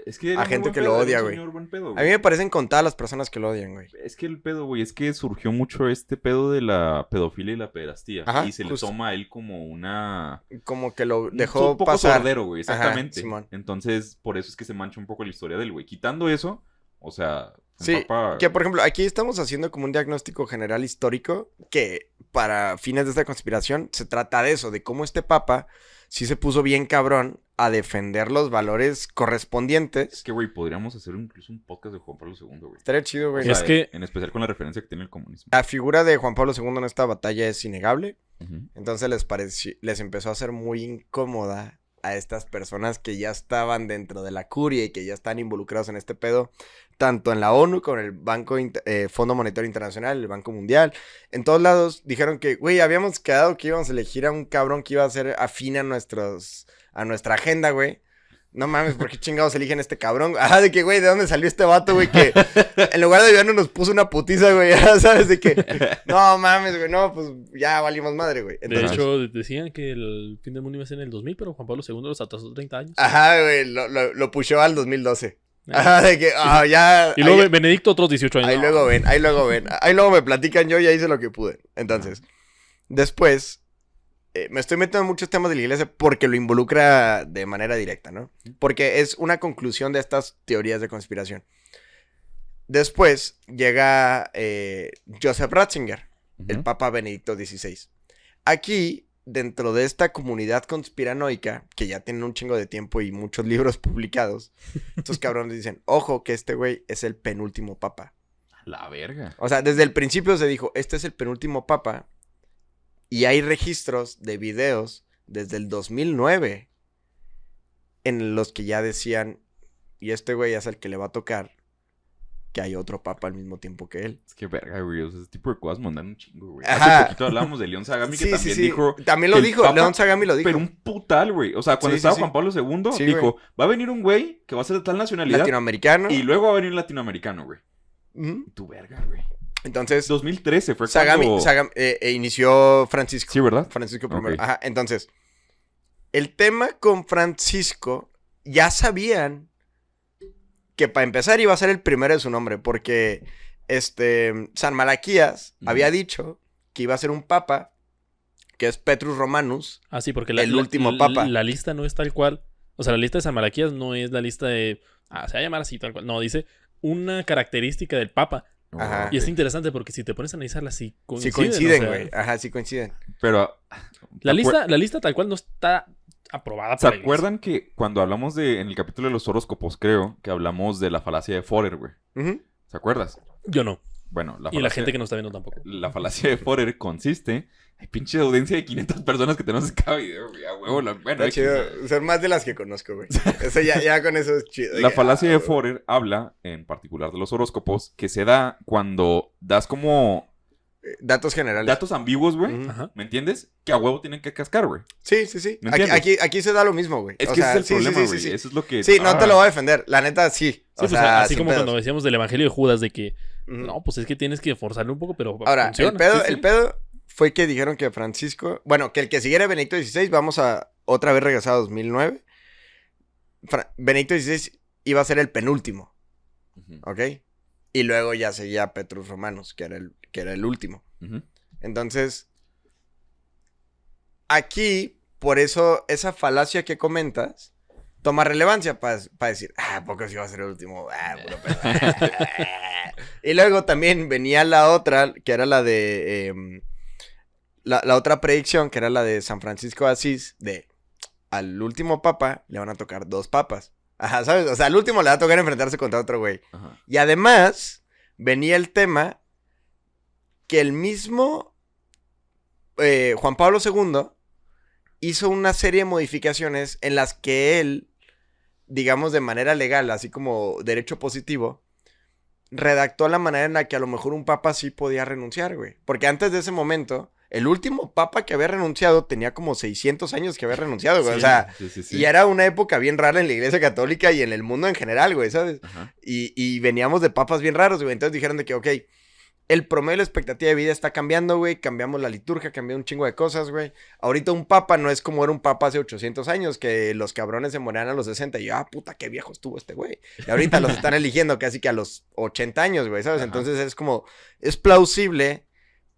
Es que era a muy gente buen que pedo, lo era odia, un güey. señor buen pedo, A güey. mí me parecen contadas las personas que lo odian, güey. Es que el pedo, güey, es que surgió mucho este pedo de la pedofilia y la pederastía. Ajá, y se le justo. toma a él como una... Como que lo un dejó poco pasar. sordero, güey, Ajá, exactamente. Simón. Entonces, por eso es que se mancha un poco la historia del güey. Quitando eso, o sea... un Sí, papa- que por ejemplo, aquí estamos haciendo como un diagnóstico general histórico que para fines de esta conspiración se trata de eso, de cómo este papa sí se puso bien cabrón a defender los valores Es correspondientes. que, güey, podríamos hacer incluso un podcast de Juan Pablo II, güey. Estaría chido, güey. O sea, Es que- En especial con la referencia que tiene el comunismo. La figura de Juan Pablo II en esta batalla es innegable. Ujú. Entonces les empezó a hacer muy incómoda a estas personas que ya estaban dentro de la curia y que ya están involucrados en este pedo, tanto en la ONU, con el Fondo Monetario Internacional, el Banco Mundial, en todos lados dijeron que, güey, habíamos quedado que íbamos a elegir a un cabrón que iba a ser afín a nuestra agenda, güey. no mames, ¿por qué chingados eligen este cabrón? Ajá, de que, güey, ¿de dónde salió este vato, güey? Que en lugar de ayudarnos nos puso una putiza, güey, ya sabes, de que, no mames, güey, no, pues ya valimos madre, güey. De Entonces, hecho, decían que el fin del mundo iba a ser en el 2000, pero Juan Pablo II los atrasó 30 años. ajá, güey, lo pushó al 2012. Ajá, de que, ya. Y luego ahí, Benedicto otros 18 años. ahí No. luego ven, ahí luego ven. Ahí luego me platican, yo ya hice lo que pude. Entonces, después, me estoy metiendo en muchos temas de la iglesia porque lo involucra de manera directa, ¿no? Porque es una conclusión de estas teorías de conspiración. Después llega Joseph Ratzinger, el Papa Benedicto XVI. Aquí, dentro de esta comunidad conspiranoica, que ya tienen un chingo de tiempo y muchos libros publicados, estos cabrones dicen, ojo que este güey es el penúltimo papa. La verga. O sea, desde el principio se dijo, este es el penúltimo papa. Y hay registros de videos desde el 2009 en los que ya decían, y este güey es el que le va a tocar, que hay otro papa al mismo tiempo que él. Es que verga, güey. O sea, ese tipo de cosas mandan un chingo, güey. Ajá. Hace poquito hablábamos de León Sagami, que también dijo... También lo que el dijo, Papa, León Sagami lo dijo. Pero un putal, güey. O sea, cuando Sí, estaba sí. Juan Pablo II, Sí, dijo, güey. va a venir un güey que va a ser de tal nacionalidad Latinoamericano. y luego va a venir un latinoamericano, güey. Ujú. Tu verga, güey. Entonces, 2013 fue Sagami, cuando... inició Francisco. Sí, ¿verdad? Francisco I. Ok. Ajá, entonces, el tema con Francisco, ya sabían que para empezar iba a ser el primero de su nombre, porque San Malaquías había dicho que iba a ser un papa, que es Petrus Romanus. Ah, sí, porque el último papa. La lista no es tal cual. O sea, la lista de San Malaquías no es la lista de... se va a llamar así tal cual. No, dice una característica del papa. Ajá. Y es interesante porque si te pones a analizarla, sí Sí coinciden. coinciden, o sea, güey. Ajá, sí coinciden. Pero... la lista tal cual no está aprobada ¿Se por la iglesia. acuerdan que cuando hablamos en el capítulo de los horóscopos, creo, que hablamos de la falacia de Forer, güey? Ujú. ¿Se acuerdas? Yo no. Bueno, Y la gente que nos está viendo tampoco. La falacia de Forer consiste... Hay pinche audiencia de 500 personas que tenemos en cada video, güey. A huevo, bueno, Está chido. Son más de las que conozco, güey. Eso ya con eso es chido. La falacia de Forer habla, en particular de los horóscopos, que se da cuando das como Datos generales. datos ambiguos, güey. Ujú. Ajá. ¿Me entiendes? Que a huevo tienen que cascar, güey. Sí, sí, sí. ¿Me Aquí, entiendes? aquí se da lo mismo, güey. Es O que sea, ese es el sí, problema, sí, güey. sí, sí. Eso es lo que... Sí, no te lo voy a defender. La neta, sí. Sí, O pues sea, así sin como pedos. cuando decíamos del Evangelio de Judas, de que Ujú. no, pues es que tienes que forzarle un poco, pero Ahora, funciona. Sí, sí. el pedo fue que dijeron que Francisco... Bueno, que el que siguiera Benedicto XVI, vamos a otra vez regresar a 2009. Benedicto XVI iba a ser el penúltimo, Ujú, ¿ok? Y luego ya seguía Petrus Romanus, que era el último. ujú. Entonces, aquí, por eso, esa falacia que comentas toma relevancia para decir, ¿a poco sí va a ser el último? Puro pedo". Y luego también venía la otra, que era la de... la otra predicción, que era la de San Francisco de Asís, de al último papa le van a tocar 2 papas. Ajá, ¿sabes? O sea, al último le va a tocar enfrentarse contra otro güey. Ajá. Y además, venía el tema que el mismo Juan Pablo II hizo una serie de modificaciones en las que él, digamos de manera legal, así como derecho positivo, redactó la manera en la que a lo mejor un papa sí podía renunciar, güey. Porque antes de ese momento, el último papa que había renunciado tenía como 600 años que había renunciado, güey. Sí, o sea, Sí. y era una época bien rara en la iglesia católica y en el mundo en general, güey, ¿sabes? Ajá. Y veníamos de papas bien raros, güey. Entonces dijeron de que, ok, el promedio de la expectativa de vida está cambiando, güey. Cambiamos la liturgia, cambió un chingo de cosas, güey. Ahorita un papa no es como era un papa hace 800 años, que los cabrones se morían a los 60. Y yo, puta, qué viejo estuvo este güey. Y ahorita los están eligiendo casi que a los 80 años, güey, ¿sabes? Ajá. Entonces es como, es plausible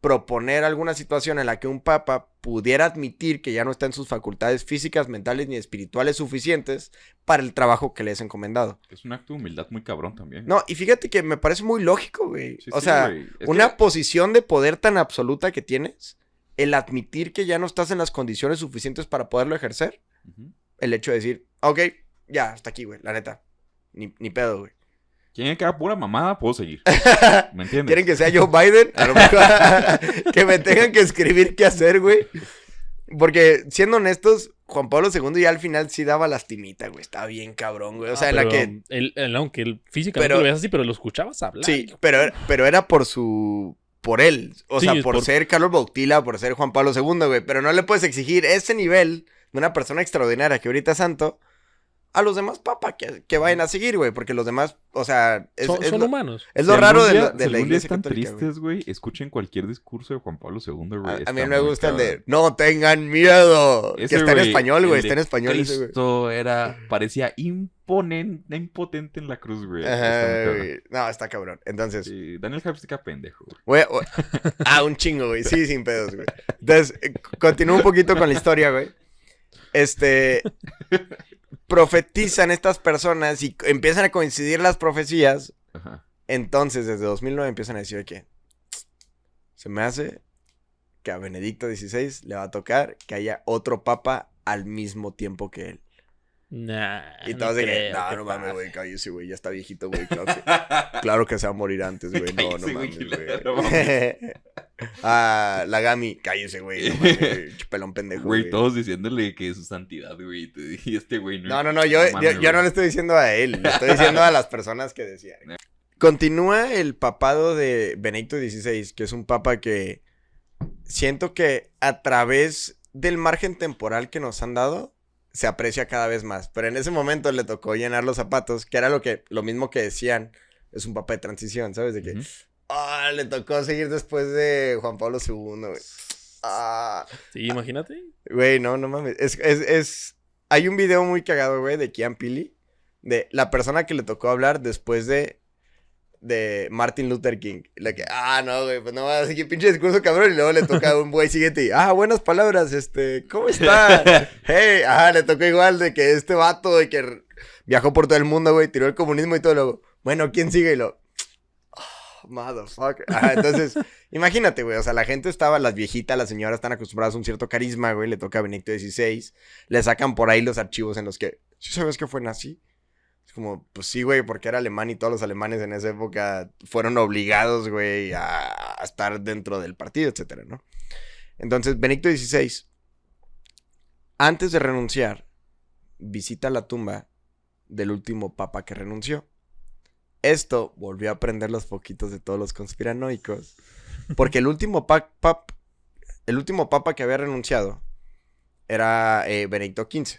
proponer alguna situación en la que un papa pudiera admitir que ya no está en sus facultades físicas, mentales ni espirituales suficientes para el trabajo que le es encomendado. Es un acto de humildad muy cabrón también. No, y fíjate que me parece muy lógico, güey. Sí, O sí, sea, güey. Es una que- posición de poder tan absoluta que tienes, el admitir que ya no estás en las condiciones suficientes para poderlo ejercer, Ujú. el hecho de decir, ok, ya, hasta aquí, güey, la neta. Ni pedo, güey. Quien que haga pura mamada, puedo seguir. ¿Me entiendes? ¿Quieren que sea Joe Biden? A lo mejor que me tengan que escribir qué hacer, güey. Porque, siendo honestos, Juan Pablo II ya al final sí daba lastimita, güey. Estaba bien cabrón, güey. O sea, en la que... Aunque él físicamente Pero- lo veas así, pero lo escuchabas hablar. Sí, pero era por él. O Sí, sea, es por por- ser Carlos Bautila, por ser Juan Pablo II, güey. Pero no le puedes exigir ese nivel de una persona extraordinaria que ahorita es santo a los demás papas que vayan a seguir, güey, porque los demás, o sea... Son humanos. Es lo raro de la si algún día iglesia están católica, tristes, güey, escuchen cualquier discurso de Juan Pablo II, güey. A mí me gusta el de, no tengan miedo, Ese, que está en güey, español, güey, el está en de español ese, güey. Cristo parecía impotente en la cruz, güey. Ajá, güey. No, está cabrón. Entonces, Sí, Daniel Javstica pendejo, güey. un chingo, güey. Sí, sin pedos, güey. Entonces, continúo un poquito con la historia, güey. Profetizan estas personas y empiezan a coincidir las profecías. Ajá. Entonces, desde 2009 empiezan a decir que se me hace que a Benedicto XVI le va a tocar que haya otro papa al mismo tiempo que él. Nah, Y todos de que, creo no, que no mames, pase. güey, cállese, güey, ya está viejito, güey, claro que se va a morir antes, güey, no Cállese, mames, güey, güey. no mames. La Gami, cállese, güey, no mames, güey, pelón pendejo, Güey, todos diciéndole que es su santidad, güey. Y este güey No, yo mames, no güey. le estoy diciendo a él, le estoy diciendo a las personas que decían. Continúa el papado de Benedicto XVI, que es un papa que siento que a través del margen temporal que nos han dado, se aprecia cada vez más. Pero en ese momento le tocó llenar los zapatos, que era lo mismo que decían, es un papa de transición, ¿sabes? De que, le tocó seguir después de Juan Pablo II, güey. Sí, imagínate. Güey, no mames. Hay un video muy cagado, güey, de Kian Pili, de la persona que le tocó hablar después de Martin Luther King. La que, no, güey, pues no va a seguir pinche discurso cabrón. Y luego le toca a un güey siguiente y, buenas palabras, ¿cómo está? Hey, le tocó igual de que este vato de que viajó por todo el mundo, güey, tiró el comunismo y todo. Luego, bueno, ¿quién sigue? Y motherfucker. Entonces, imagínate, güey, o sea, la gente las viejitas, las señoras están acostumbradas a un cierto carisma, güey, le toca a Benedicto XVI, le sacan por ahí los archivos en los que, ¿sí sabes que fue nazi? Es como, pues sí, güey, porque era alemán y todos los alemanes en esa época fueron obligados, güey, a estar dentro del partido, etcétera, ¿no? Entonces, Benedicto XVI, antes de renunciar, visita la tumba del último papa que renunció. Esto volvió a prender los foquitos de todos los conspiranoicos, porque el último papa que había renunciado era Benedicto XV.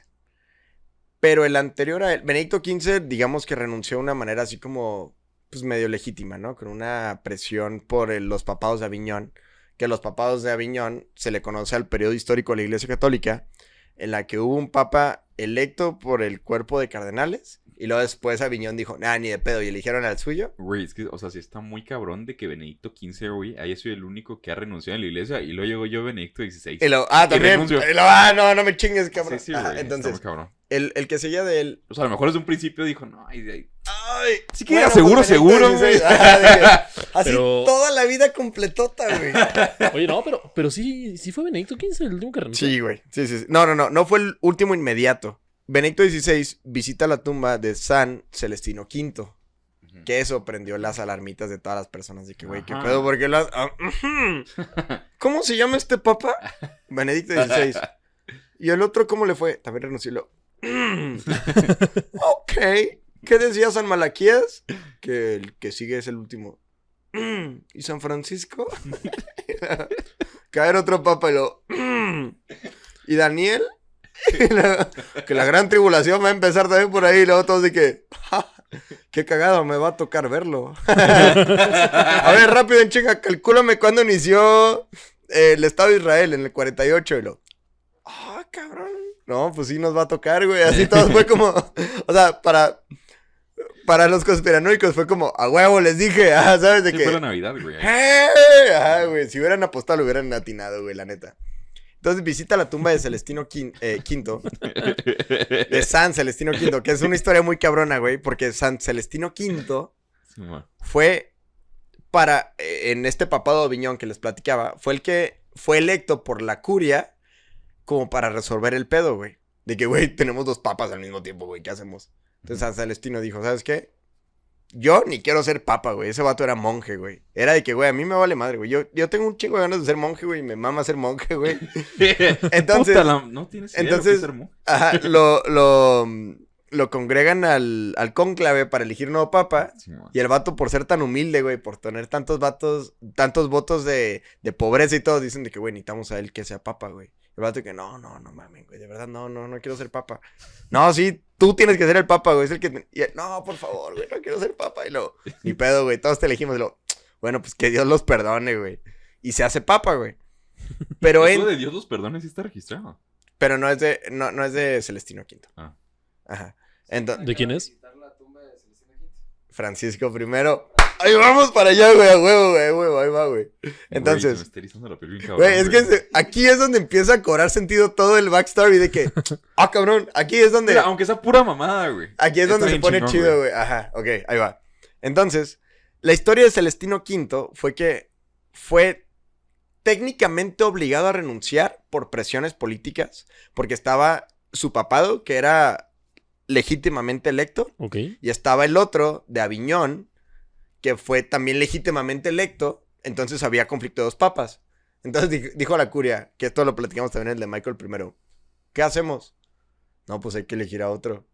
Pero el anterior a él, Benedicto XV, digamos que renunció de una manera así como, pues medio legítima, ¿no? Con una presión por los papados de Aviñón, que los papados de Aviñón se le conoce al periodo histórico de la Iglesia Católica, en la que hubo un papa electo por el cuerpo de cardenales, y luego después Aviñón dijo, ni de pedo, y eligieron al suyo. Güey, es que, o sea, sí está muy cabrón de que Benedicto XV, güey, haya sido el único que ha renunciado en la iglesia, y luego llegó yo, Benedicto XVI. Y luego, también, renunció. y luego, no me chingues, cabrón. Sí, güey, entonces, está muy cabrón. el que seguía de él, O sea, a lo mejor desde un principio dijo, no, sí que era seguro, güey. Así Pero- toda la vida completota, güey. Oye, no, pero sí fue Benedicto XV el último que renunció. Sí, güey. Sí. No fue el último inmediato. Benedicto XVI visita la tumba de San Celestino V. Que eso prendió las alarmitas de todas las personas. De que, güey, ¿qué Ajá. pedo? ¿Por qué ¿Cómo se llama este papa? Benedicto XVI. ¿Y el otro cómo le fue? También renunció. Ok. ¿Qué decía San Malaquías? Que el que sigue es el último. ¿Y San Francisco? Caer otro papa y lo... ¿Y Daniel? Que la gran tribulación va a empezar también por ahí. Y luego todos de que... Qué cagado, me va a tocar verlo. A ver, rápido en chinga, calcúlame cuándo inició el Estado de Israel, en el 48. Y lo... cabrón. No, pues sí nos va a tocar, güey. Así todo fue como... O sea, para los conspiranoicos fue como, a huevo, les dije, ¿sabes de Sí, qué? fue la Navidad, güey. Güey, si hubieran apostado, lo hubieran atinado, güey, la neta. Entonces visita la tumba de Celestino V, de San Celestino V, que es una historia muy cabrona, güey, porque San Celestino V Sí, man. fue en este papado de Aviñón que les platicaba, fue el que fue electo por la curia como para resolver el pedo, güey. De que, güey, tenemos dos papas al mismo tiempo, güey, ¿qué hacemos? Entonces San Celestino dijo, ¿sabes qué? Yo ni quiero ser papa, güey. Ese vato era monje, güey. Era de que, güey, a mí me vale madre, güey. Yo tengo un chingo de ganas de ser monje, güey. Y me mama ser monje, güey. Entonces... Puta, no tienes idea de lo que es entonces, ser monje. ajá, lo congregan al cónclave para elegir nuevo papa. Sí, man. Y el vato, por ser tan humilde, güey, por tener tantos votos de pobreza y todo, dicen de que, güey, necesitamos a él que sea papa, güey. El vato que, no mames, güey, de verdad, no quiero ser papa. No, sí, tú tienes que ser el papa, güey, es el que... Y él, no, por favor, güey, no quiero ser papa. Y luego, ni pedo, güey, todos te elegimos. Y luego, bueno, pues que Dios los perdone, güey. Y se hace papa, güey. Pero Eso de Dios los perdone sí está registrado. Pero no es de Celestino V. Ah. Ajá. ¿De quién es? Francisco I. Ahí vamos para allá, güey, a huevo, ahí va, güey. Güey, Entonces, se me está erizando la piel bien cabrón, güey, es que aquí es donde empieza a cobrar sentido todo el backstory de que, cabrón, aquí es donde, Mira, aunque sea pura mamada, güey. aquí es donde Está se bien pone chingón, chido, güey. Ajá, ok, ahí va. Entonces, la historia de Celestino V fue que fue técnicamente obligado a renunciar por presiones políticas, porque estaba su papado, que era legítimamente electo, Ok. y estaba el otro de Aviñón, que fue también legítimamente electo, entonces había conflicto de dos papas. Entonces dijo a la curia, que esto lo platicamos también en el de Michael I, ¿qué hacemos? No, pues hay que elegir a otro.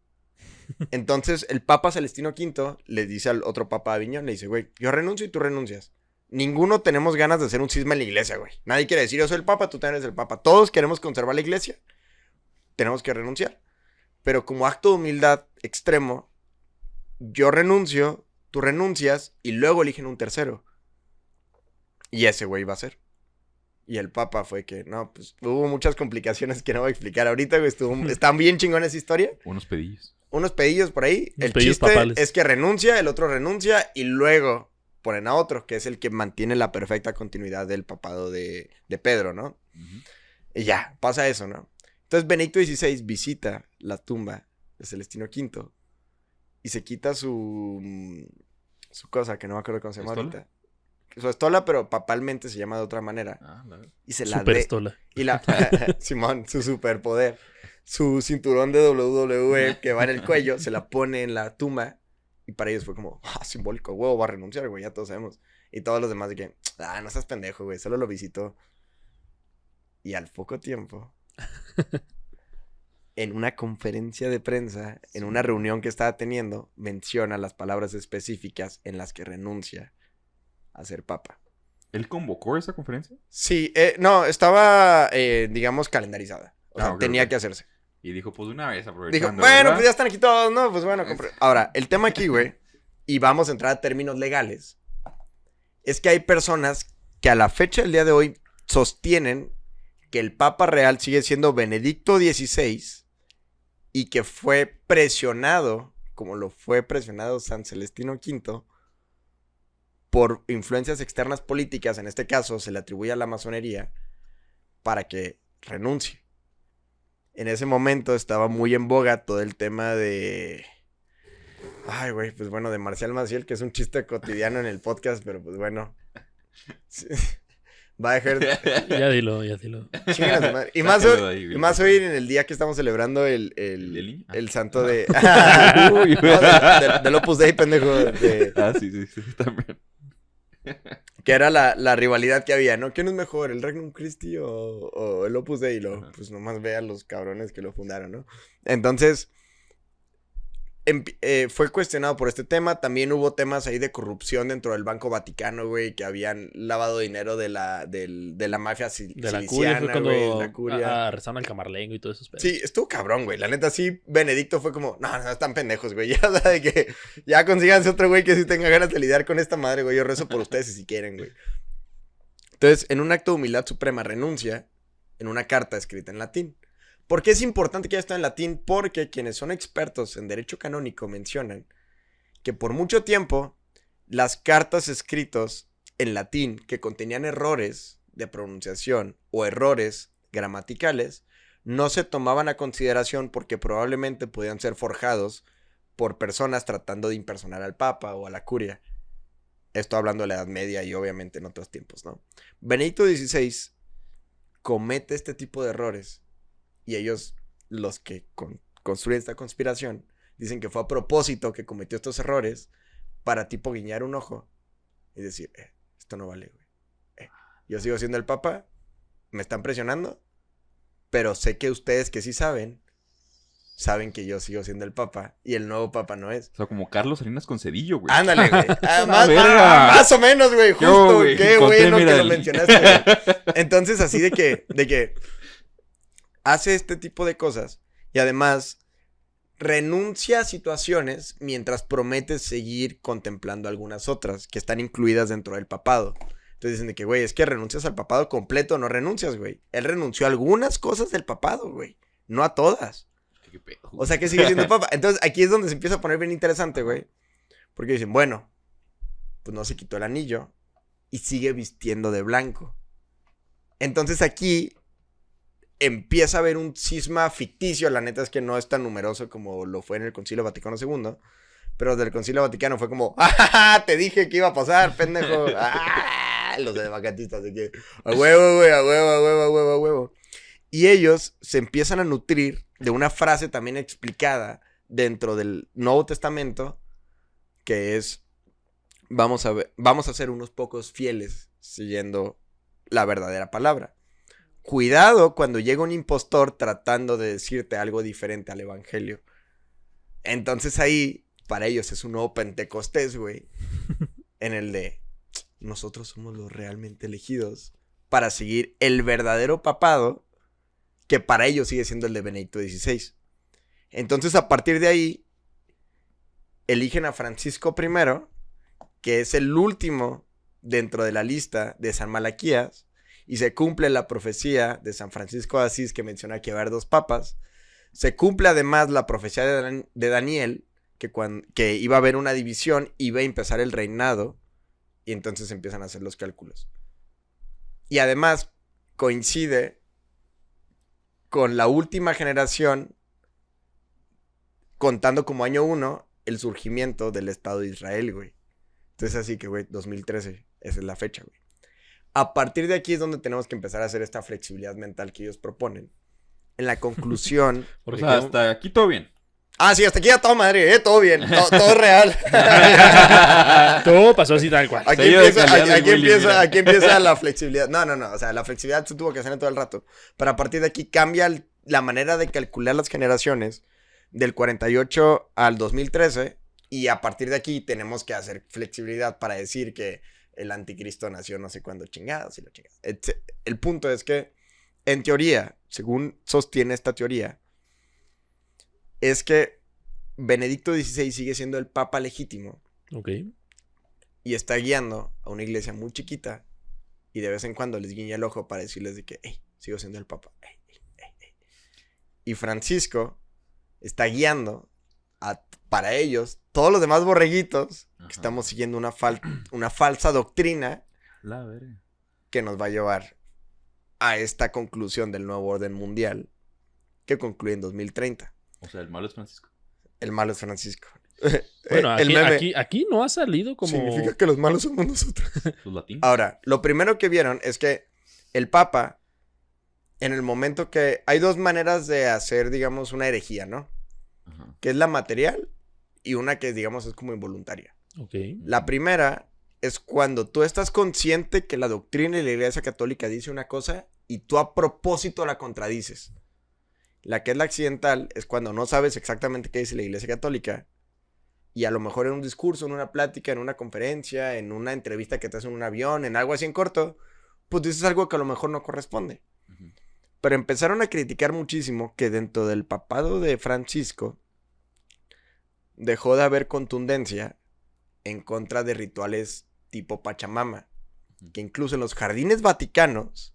Entonces el papa Celestino V le dice al otro papa de Aviñón, le dice, güey, yo renuncio y tú renuncias. Ninguno tenemos ganas de hacer un cisma en la iglesia, güey. Nadie quiere decir, yo soy el papa, tú también eres el papa. Todos queremos conservar la iglesia. Tenemos que renunciar. Pero como acto de humildad extremo, yo renuncio, tú renuncias y luego eligen un tercero. Y ese güey va a ser. Y el papa fue que, no, pues hubo muchas complicaciones que no voy a explicar ahorita, güey. Están bien chingón esa historia. Unos pedillos. Unos pedillos por ahí. Unos El pedillos chiste papales. es que renuncia, el otro renuncia y luego ponen a otro, que es el que mantiene la perfecta continuidad del papado de Pedro, ¿no? Ujú. Y ya, pasa eso, ¿no? Entonces Benedicto XVI visita la tumba de Celestino V y se quita su cosa, que no me acuerdo cómo se llama ¿Estola? ahorita. Su estola, pero papalmente se llama de otra manera. Ah, la verdad. Y se la Super de... estola. Y la... Simón, su superpoder. Su cinturón de WWE que va en el cuello, se la pone en la tumba. Y para ellos fue como, simbólico, huevo, va a renunciar, güey, ya todos sabemos. Y todos los demás de que, no seas pendejo, güey, solo lo visitó. Y al poco tiempo, en una conferencia de prensa, en una reunión que estaba teniendo, menciona las palabras específicas en las que renuncia a ser papa. ¿Él convocó esa conferencia? Sí, no, estaba, digamos, calendarizada. O sea, ok, tenía ok. que hacerse. Y dijo, pues de una vez Dijo, aprovechando, bueno, ¿verdad? pues ya están aquí todos, ¿no? Pues bueno, ahora, el tema aquí, güey, y vamos a entrar a términos legales, es que hay personas que a la fecha del día de hoy sostienen que el Papa Real sigue siendo Benedicto XVI y que fue presionado, como lo fue presionado San Celestino V, por influencias externas políticas, en este caso se le atribuye a la masonería, para que renuncie. En ese momento estaba muy en boga todo el tema de... Ay, güey, pues bueno, de Marcial Maciel, que es un chiste cotidiano en el podcast, pero pues bueno. Sí. Va a dejar... Ya dilo. Chinguen a su madre. Y más, Sácalo de ahí, güey. y más hoy en el día que estamos celebrando ¿El Eli? el santo de... Uy. No, del Opus Dei, pendejo. Sí, también. Que era la rivalidad que había, ¿no? ¿Quién es mejor, el Regnum Christi o el Opus Dei? Ajá. Pues nomás ve a los cabrones que lo fundaron, ¿no? Entonces, fue cuestionado por este tema. También hubo temas ahí de corrupción dentro del Banco Vaticano, güey, que habían lavado dinero de la mafia De la curia fue siliciana, cuando güey, la curia. arrestaron al camarlengo y todo eso. Sí, estuvo cabrón, güey. La neta, sí, Benedicto fue como, no, están pendejos, güey. Ya, o sea, de que ya consíganse otro güey que sí tenga ganas de lidiar con esta madre, güey. Yo rezo por ustedes si quieren, güey. Entonces, en un acto de humildad suprema, renuncia en una carta escrita en latín. ¿Por qué es importante que haya estado en latín? Porque quienes son expertos en derecho canónico mencionan que por mucho tiempo las cartas escritas en latín que contenían errores de pronunciación o errores gramaticales no se tomaban a consideración porque probablemente podían ser forjados por personas tratando de impersonar al Papa o a la curia. Esto hablando de la Edad Media y obviamente en otros tiempos, ¿no? Benedicto XVI comete este tipo de errores y ellos, los que construyen esta conspiración, dicen que fue a propósito que cometió estos errores para tipo guiñar un ojo y decir, esto no vale, güey. Yo sigo siendo el Papa, me están presionando, pero sé que ustedes que sí saben, saben que yo sigo siendo el papa y el nuevo papa no es. O sea, como Carlos Salinas con Cedillo, güey. Ándale, güey. verga. Más o menos, güey. Justo, güey, qué encontré, bueno mira, que lo el- mencionaste, güey. Entonces, así de que hace este tipo de cosas y además renuncia a situaciones mientras promete seguir contemplando algunas otras que están incluidas dentro del papado. Entonces dicen de que, güey, es que renuncias al papado completo, no renuncias, güey. Él renunció a algunas cosas del papado, güey. No a todas. ¿Qué pedo? O sea que sigue siendo papa. Entonces aquí es donde se empieza a poner bien interesante, güey. Porque dicen, bueno, pues no se quitó el anillo y sigue vistiendo de blanco. Entonces aquí empieza a haber un cisma ficticio. La neta es que no es tan numeroso como lo fue en el Concilio Vaticano II. Pero del Concilio Vaticano fue como, ¡ah! Te dije que iba a pasar, pendejo. ¡Ah! Los de vacatistas de que, a huevo, güey, a huevo, a huevo, a huevo, a huevo. Y ellos se empiezan a nutrir de una frase también explicada dentro del Nuevo Testamento, que es, vamos a ser unos pocos fieles siguiendo la verdadera palabra. Cuidado cuando llega un impostor tratando de decirte algo diferente al evangelio. Entonces ahí, para ellos es un nuevo Pentecostés, güey, en el de nosotros somos los realmente elegidos para seguir el verdadero papado, que para ellos sigue siendo el de Benedicto XVI. Entonces, a partir de ahí, eligen a Francisco I, que es el último dentro de la lista de San Malaquías, y se cumple la profecía de San Francisco de Asís que menciona que va a haber 2 papas. Se cumple además la profecía de Daniel, que iba a haber una división, iba a empezar el reinado, y entonces empiezan a hacer los cálculos. Y además coincide con la última generación, contando como año 1, el surgimiento del Estado de Israel, güey. Entonces así que, güey, 2013, esa es la fecha, güey. A partir de aquí es donde tenemos que empezar a hacer esta flexibilidad mental que ellos proponen. En la conclusión... O sea, hasta aquí todo bien. Ah, sí, hasta aquí ya todo madre, todo bien, todo real. Todo pasó así tal cual. Aquí Sello de calidad del Willy, mira. aquí empieza la flexibilidad. No, o sea, la flexibilidad se tuvo que hacer en todo el rato. Pero a partir de aquí cambia la manera de calcular las generaciones del 48 al 2013. Y a partir de aquí tenemos que hacer flexibilidad para decir que el anticristo nació no sé cuándo chingados y lo chingados. El punto es que, en teoría, según sostiene esta teoría, es que Benedicto XVI sigue siendo el papa legítimo. Ok. Y está guiando a una iglesia muy chiquita. Y de vez en cuando les guiña el ojo para decirles de que, hey, sigo siendo el papa. Hey, hey, hey, hey. Y Francisco está guiando para ellos, todos los demás borreguitos, que estamos siguiendo una falsa doctrina La verga. que nos va a llevar a esta conclusión del nuevo orden mundial que concluye en 2030. O sea, el malo es Francisco. El malo es Francisco. Bueno, El meme aquí no ha salido como... significa que los malos somos nosotros. Los latinos. Ahora, lo primero que vieron es que el Papa, en el momento que... Hay 2 maneras de hacer, digamos, una herejía, ¿no? Ajá. Que es la material y una que, digamos, es como involuntaria. Ok. La primera es cuando tú estás consciente que la doctrina de la Iglesia Católica dice una cosa y tú a propósito la contradices. La que es la accidental es cuando no sabes exactamente qué dice la Iglesia Católica y a lo mejor en un discurso, en una plática, en una conferencia, en una entrevista que te hacen en un avión, en algo así en corto, pues dices algo que a lo mejor no corresponde. Ujú. Pero empezaron a criticar muchísimo que dentro del papado de Francisco dejó de haber contundencia en contra de rituales tipo Pachamama. Que incluso en los jardines vaticanos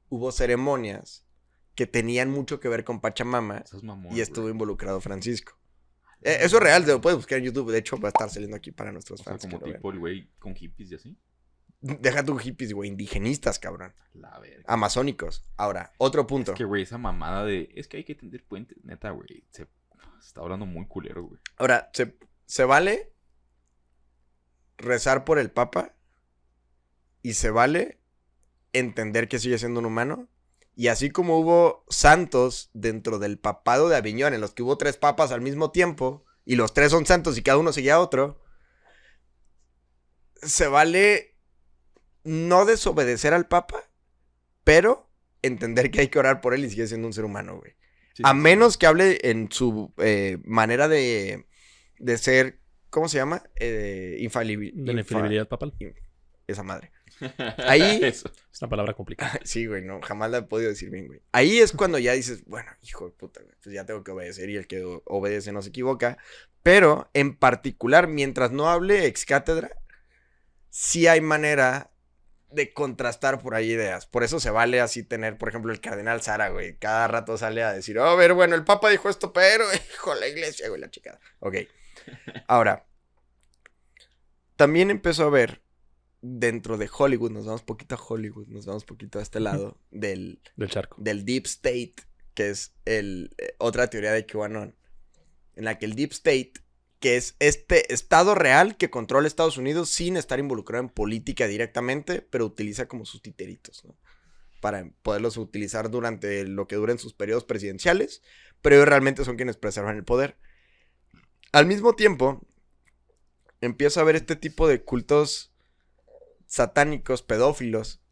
hubo ceremonias que tenían mucho que ver con Pachamama Esas mamonas, y estuvo güey. involucrado Francisco. Eso es real, te lo puedes buscar en YouTube. De hecho, va a estar saliendo aquí para nuestros O sea, fans. como que lo vean. tipo el güey con hippies y así. Deja tu hippies, güey, indigenistas, cabrón. La verga. Amazónicos. Ahora, otro punto. Es que, güey, esa mamada de... Es que hay que tender puentes. Neta, güey. Se está hablando muy culero, güey. Ahora, ¿se vale rezar por el Papa? Y se vale entender que sigue siendo un humano. Y así como hubo santos dentro del papado de Aviñón, en los que hubo 3 papas al mismo tiempo, y los 3 son santos y cada uno seguía a otro, se vale no desobedecer al Papa, pero entender que hay que orar por él y sigue siendo un ser humano, güey. Sí, A sí, sí. menos que hable en su manera de ser, ¿cómo se llama? De la infalibilidad papal. Esa madre. Ahí, Eso. Es una palabra complicada. sí, güey, no, jamás la he podido decir bien, güey. Ahí es cuando ya dices, bueno, hijo de puta, güey, pues ya tengo que obedecer y el que obedece no se equivoca. Pero, en particular, mientras no hable ex cátedra, sí hay manera de contrastar por ahí ideas. Por eso se vale así tener, por ejemplo, el cardenal Sara, güey. Cada rato sale a decir, a ver, bueno, el papa dijo esto, pero, hijo, la iglesia, güey, la chingada. Ok. Ahora, también empezó a ver dentro de Hollywood, nos vamos poquito a Hollywood, nos vamos poquito a este lado Del charco. del Deep State, que es otra teoría de QAnon, en la que el Deep State, que es este estado real que controla Estados Unidos sin estar involucrado en política directamente, pero utiliza como sus titeritos, ¿no? Para poderlos utilizar durante lo que duren sus periodos presidenciales, pero ellos realmente son quienes preservan el poder. Al mismo tiempo, empieza a haber este tipo de cultos satánicos, pedófilos,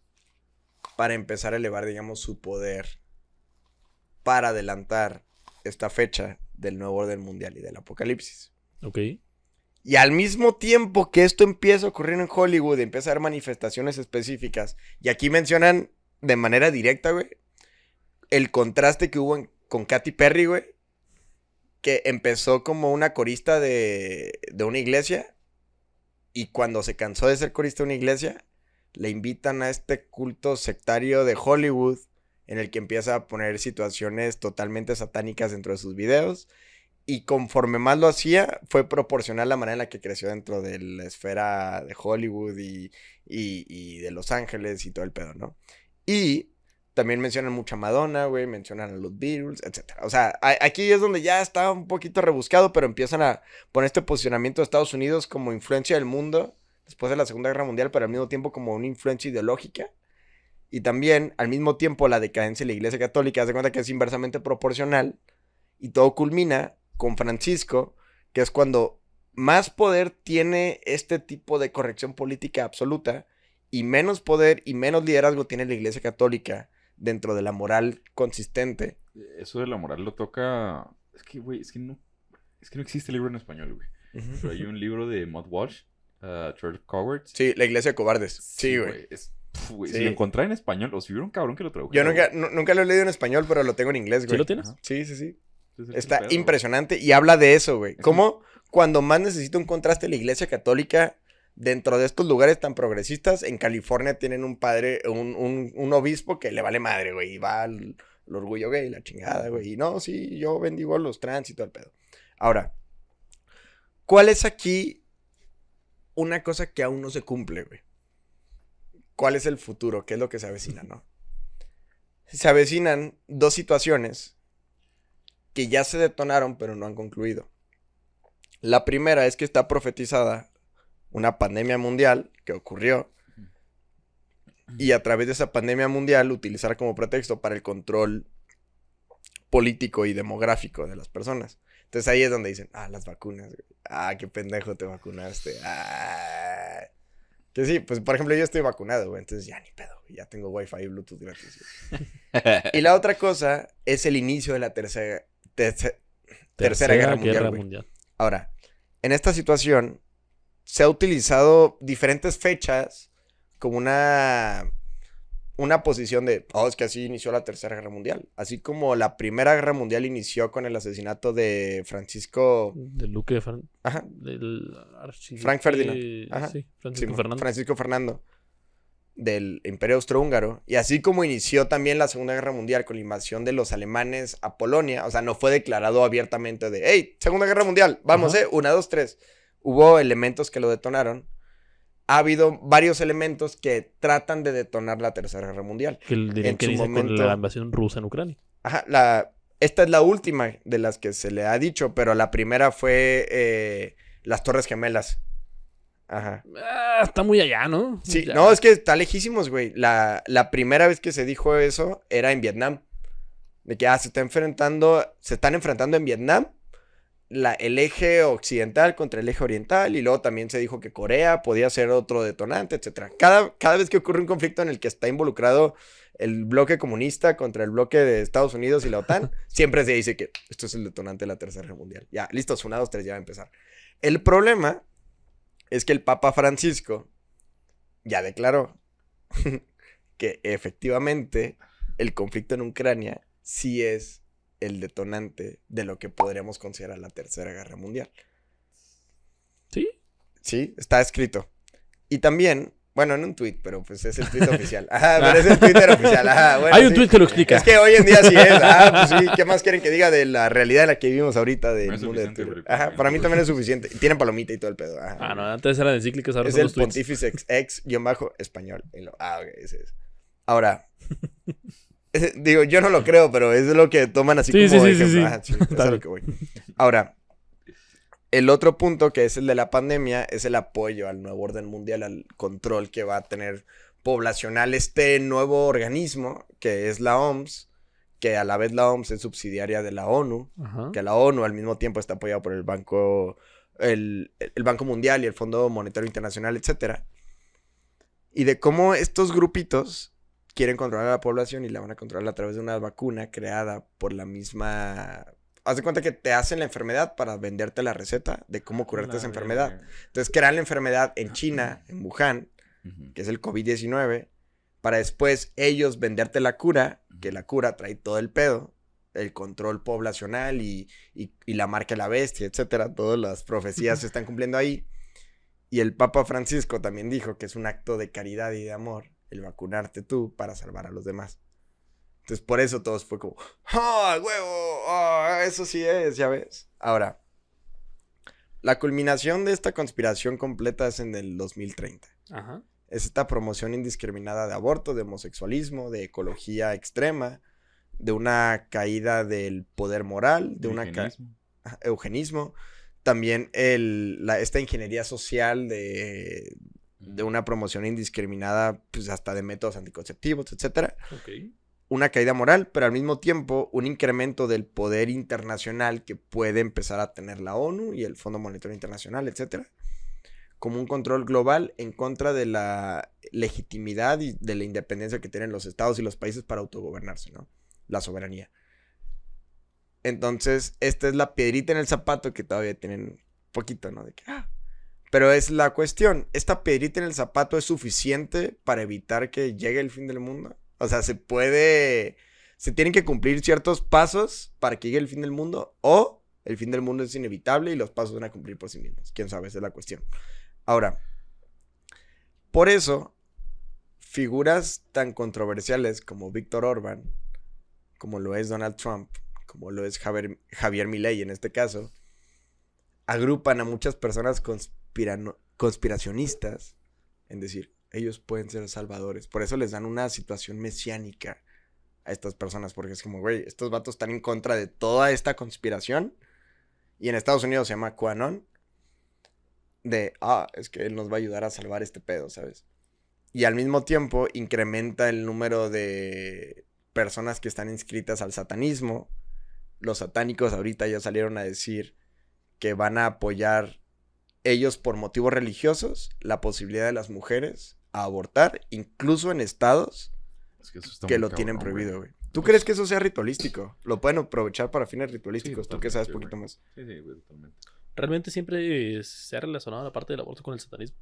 para empezar a elevar, digamos, su poder para adelantar esta fecha del nuevo orden mundial y del apocalipsis. Ok. Y al mismo tiempo que esto empieza a ocurrir en Hollywood, empieza a haber manifestaciones específicas, y aquí mencionan de manera directa, güey, el contraste que hubo con Katy Perry, güey, que empezó como una corista de una iglesia, y cuando se cansó de ser corista de una iglesia, le invitan a este culto sectario de Hollywood, en el que empieza a poner situaciones totalmente satánicas dentro de sus videos. Y conforme más lo hacía, fue proporcional la manera en la que creció dentro de la esfera de Hollywood y de Los Ángeles y todo el pedo, ¿no? Y también mencionan mucho a Madonna, güey, mencionan a los Beatles, etc. O sea, aquí es donde ya está un poquito rebuscado, pero empiezan a poner este posicionamiento de Estados Unidos como influencia del mundo después de la Segunda Guerra Mundial, pero al mismo tiempo como una influencia ideológica. Y también, al mismo tiempo, la decadencia de la Iglesia Católica, haz de cuenta que es inversamente proporcional. Y todo culmina con Francisco, que es cuando más poder tiene este tipo de corrección política absoluta, y menos poder y menos liderazgo tiene la Iglesia Católica dentro de la moral consistente. Eso de la moral lo toca... Es que, güey, es que no existe libro en español, güey. Pero hay un libro de Matt Walsh, Church of Cowards. Sí, la Iglesia de Cobardes. Sí, güey. Güey, Sí. si lo encontré en español, o si hubiera un cabrón que lo tradujera. Yo nunca lo he leído en español, pero lo tengo en inglés, güey. ¿Sí lo tienes? Ajá. Sí, sí, sí. Entonces, Está pedo, impresionante y habla de eso, güey. Es Cómo cuando más necesita un contraste la Iglesia Católica dentro de estos lugares tan progresistas, en California tienen un padre, un obispo que le vale madre, güey, y va al orgullo gay, la chingada, güey. Y no, sí, yo bendigo a los trans y todo el pedo. Ahora, ¿cuál es aquí una cosa que aún no se cumple, güey? ¿Cuál es el futuro? ¿Qué es lo que se avecina, no? Se avecinan dos situaciones que ya se detonaron, pero no han concluido. La primera es que está profetizada una pandemia mundial que ocurrió, y a través de esa pandemia mundial utilizar como pretexto para el control político y demográfico de las personas. Entonces ahí es donde dicen, las vacunas, güey. Qué pendejo te vacunaste. Que sí, pues por ejemplo yo estoy vacunado, güey, entonces ya ni pedo, ya tengo Wi-Fi y Bluetooth gratis. Y la otra cosa es el inicio de la tercera guerra mundial, güey. Ahora, en esta situación se ha utilizado diferentes fechas como una posición de, es que así inició la Tercera Guerra Mundial. Así como la Primera Guerra Mundial inició con el asesinato de Francisco... Del Duque de Ajá. Del archiduque... Frank Ferdinand. Ajá. Sí, Francisco Fernando. Del Imperio Austrohúngaro. Y así como inició también la Segunda Guerra Mundial con la invasión de los alemanes a Polonia. O sea, no fue declarado abiertamente de, hey, Segunda Guerra Mundial, vamos, 1, 2, 3. Hubo elementos que lo detonaron. Ha habido varios elementos que tratan de detonar la Tercera Guerra Mundial. Que dirían que dice con la invasión rusa en Ucrania. Ajá, esta es la última de las que se le ha dicho, pero la primera fue las Torres Gemelas. Ajá. Está muy allá, ¿no? Sí, Ya. no, es que está lejísimos, güey. La primera vez que se dijo eso era en Vietnam. De que se están enfrentando en Vietnam el eje occidental contra el eje oriental, y luego también se dijo que Corea podía ser otro detonante, etcétera. Cada vez que ocurre un conflicto en el que está involucrado el bloque comunista contra el bloque de Estados Unidos y la OTAN, siempre se dice que esto es el detonante de la Tercera Guerra Mundial. Ya, listos, 1, 2, 3, ya va a empezar. El problema es que el Papa Francisco ya declaró que efectivamente el conflicto en Ucrania sí es el detonante de lo que podríamos considerar la Tercera Guerra Mundial. ¿Sí? Sí, está escrito. Y también, bueno, en un tweet, pero pues es el tweet oficial. Ajá, pero es el Twitter oficial. Ajá, bueno, Hay un sí. tweet que lo explica. Es que hoy en día sí es. Ah, pues sí, ¿qué más quieren que diga de la realidad en la que vivimos ahorita del Es mundo de suficiente, Twitter? güey, Ajá, para mí también es suficiente. Y tienen palomita y todo el pedo. Ajá. Ah, no, antes eran encíclicas, ahora Es son el los tweets. Pontífice ex-español. Ah, ok, ese es. Ahora, digo, yo no lo creo, pero es lo que toman así Sí, como sí, sí, ejemplo. sí, sí. Ajá, sí, es a lo que voy. Ahora, el otro punto, que es el de la pandemia, es el apoyo al nuevo orden mundial, al control que va a tener poblacional este nuevo organismo, que es la OMS, que a la vez la OMS es subsidiaria de la ONU, Ajá. que la ONU al mismo tiempo está apoyada por el Banco Mundial y el Fondo Monetario Internacional, etcétera. Y de cómo estos grupitos quieren controlar a la población y la van a controlar a través de una vacuna creada por la misma... Haz de cuenta que te hacen la enfermedad para venderte la receta de cómo curarte esa enfermedad. Entonces crean la enfermedad en China, en Wuhan, que es el COVID-19, para después ellos venderte la cura, que la cura trae todo el pedo, el control poblacional y la marca de la bestia, etcétera. Todas las profecías se están cumpliendo ahí. Y el Papa Francisco también dijo que es un acto de caridad y de amor el vacunarte tú para salvar a los demás. Entonces, por eso todos fue como, ¡oh, huevo! ¡Oh, eso sí es! Ya ves. Ahora, la culminación de esta conspiración completa es en el 2030. Ajá. Es esta promoción indiscriminada de aborto, de homosexualismo, de ecología extrema, de una caída del poder moral, de una eugenismo. También esta ingeniería social de una promoción indiscriminada, pues hasta de métodos anticonceptivos, etcétera. Ok. Una caída moral, pero al mismo tiempo un incremento del poder internacional que puede empezar a tener la ONU y el Fondo Monetario Internacional, etcétera, como un control global en contra de la legitimidad y de la independencia que tienen los estados y los países para autogobernarse, ¿no? La soberanía. Entonces, esta es la piedrita en el zapato que todavía tienen poquito, ¿no? De que, pero es la cuestión, ¿esta piedrita en el zapato es suficiente para evitar que llegue el fin del mundo? O sea, se tienen que cumplir ciertos pasos para que llegue el fin del mundo, o el fin del mundo es inevitable y los pasos van a cumplir por sí mismos. Quién sabe, esa es la cuestión. Ahora, por eso, figuras tan controversiales como Víctor Orbán, como lo es Donald Trump, como lo es Javier Milei en este caso, agrupan a muchas personas conspiracionistas en decir, ellos pueden ser salvadores. Por eso les dan una situación mesiánica a estas personas, porque es como, güey, estos vatos están en contra de toda esta conspiración. Y en Estados Unidos se llama QAnon. Es que él nos va a ayudar a salvar este pedo, ¿sabes? Y al mismo tiempo incrementa el número de personas que están inscritas al satanismo. Los satánicos ahorita ya salieron a decir que van a apoyar ellos por motivos religiosos la posibilidad de las mujeres a abortar, incluso en estados que lo tienen prohibido, güey. ¿Tú crees que eso sea ritualístico? ¿Lo pueden aprovechar para fines ritualísticos? Sí, tú que sabes güey. poquito más. Sí, güey, totalmente. Realmente siempre se ha relacionado la parte del aborto con el satanismo.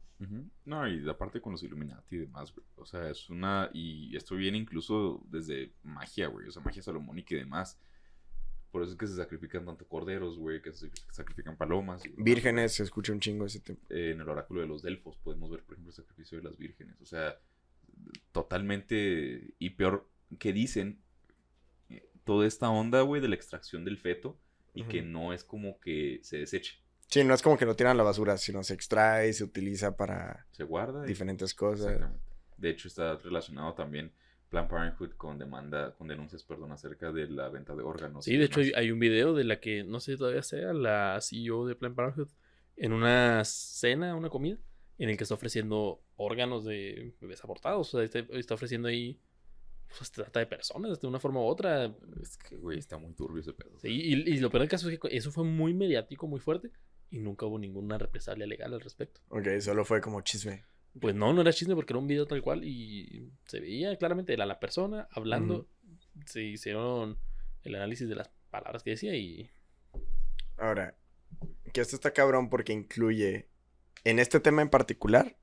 No, y aparte con los Illuminati y demás, güey. O sea, y esto viene incluso desde magia, güey. O sea, magia salomónica y demás. Por eso es que se sacrifican tanto corderos, güey, que se sacrifican palomas. Vírgenes, se escucha un chingo ese tema. En el oráculo de los Delfos podemos ver, por ejemplo, el sacrificio de las vírgenes. O sea, totalmente... Y peor que dicen, toda esta onda, güey, de la extracción del feto y que no es como que se deseche. Sí, no es como que lo tiran a la basura, sino se extrae, se utiliza para Se guarda. diferentes cosas. Exactamente. De hecho, está relacionado también Planned Parenthood con denuncias, acerca de la venta de órganos. Sí, de hecho hay un video de la que, no sé si todavía sea, la CEO de Planned Parenthood, en una cena, una comida, en el que está ofreciendo órganos de bebés abortados. O sea, está ofreciendo ahí, pues, trata de personas de una forma u otra. Es que, güey, está muy turbio ese pedo. Sí, y lo peor del caso es que eso fue muy mediático, muy fuerte, y nunca hubo ninguna represalia legal al respecto. Ok, solo fue como chisme. Pues no era chisme porque era un video tal cual y se veía claramente, era la persona hablando. Se hicieron el análisis de las palabras que decía y... Ahora, que esto está cabrón porque incluye, en este tema en particular,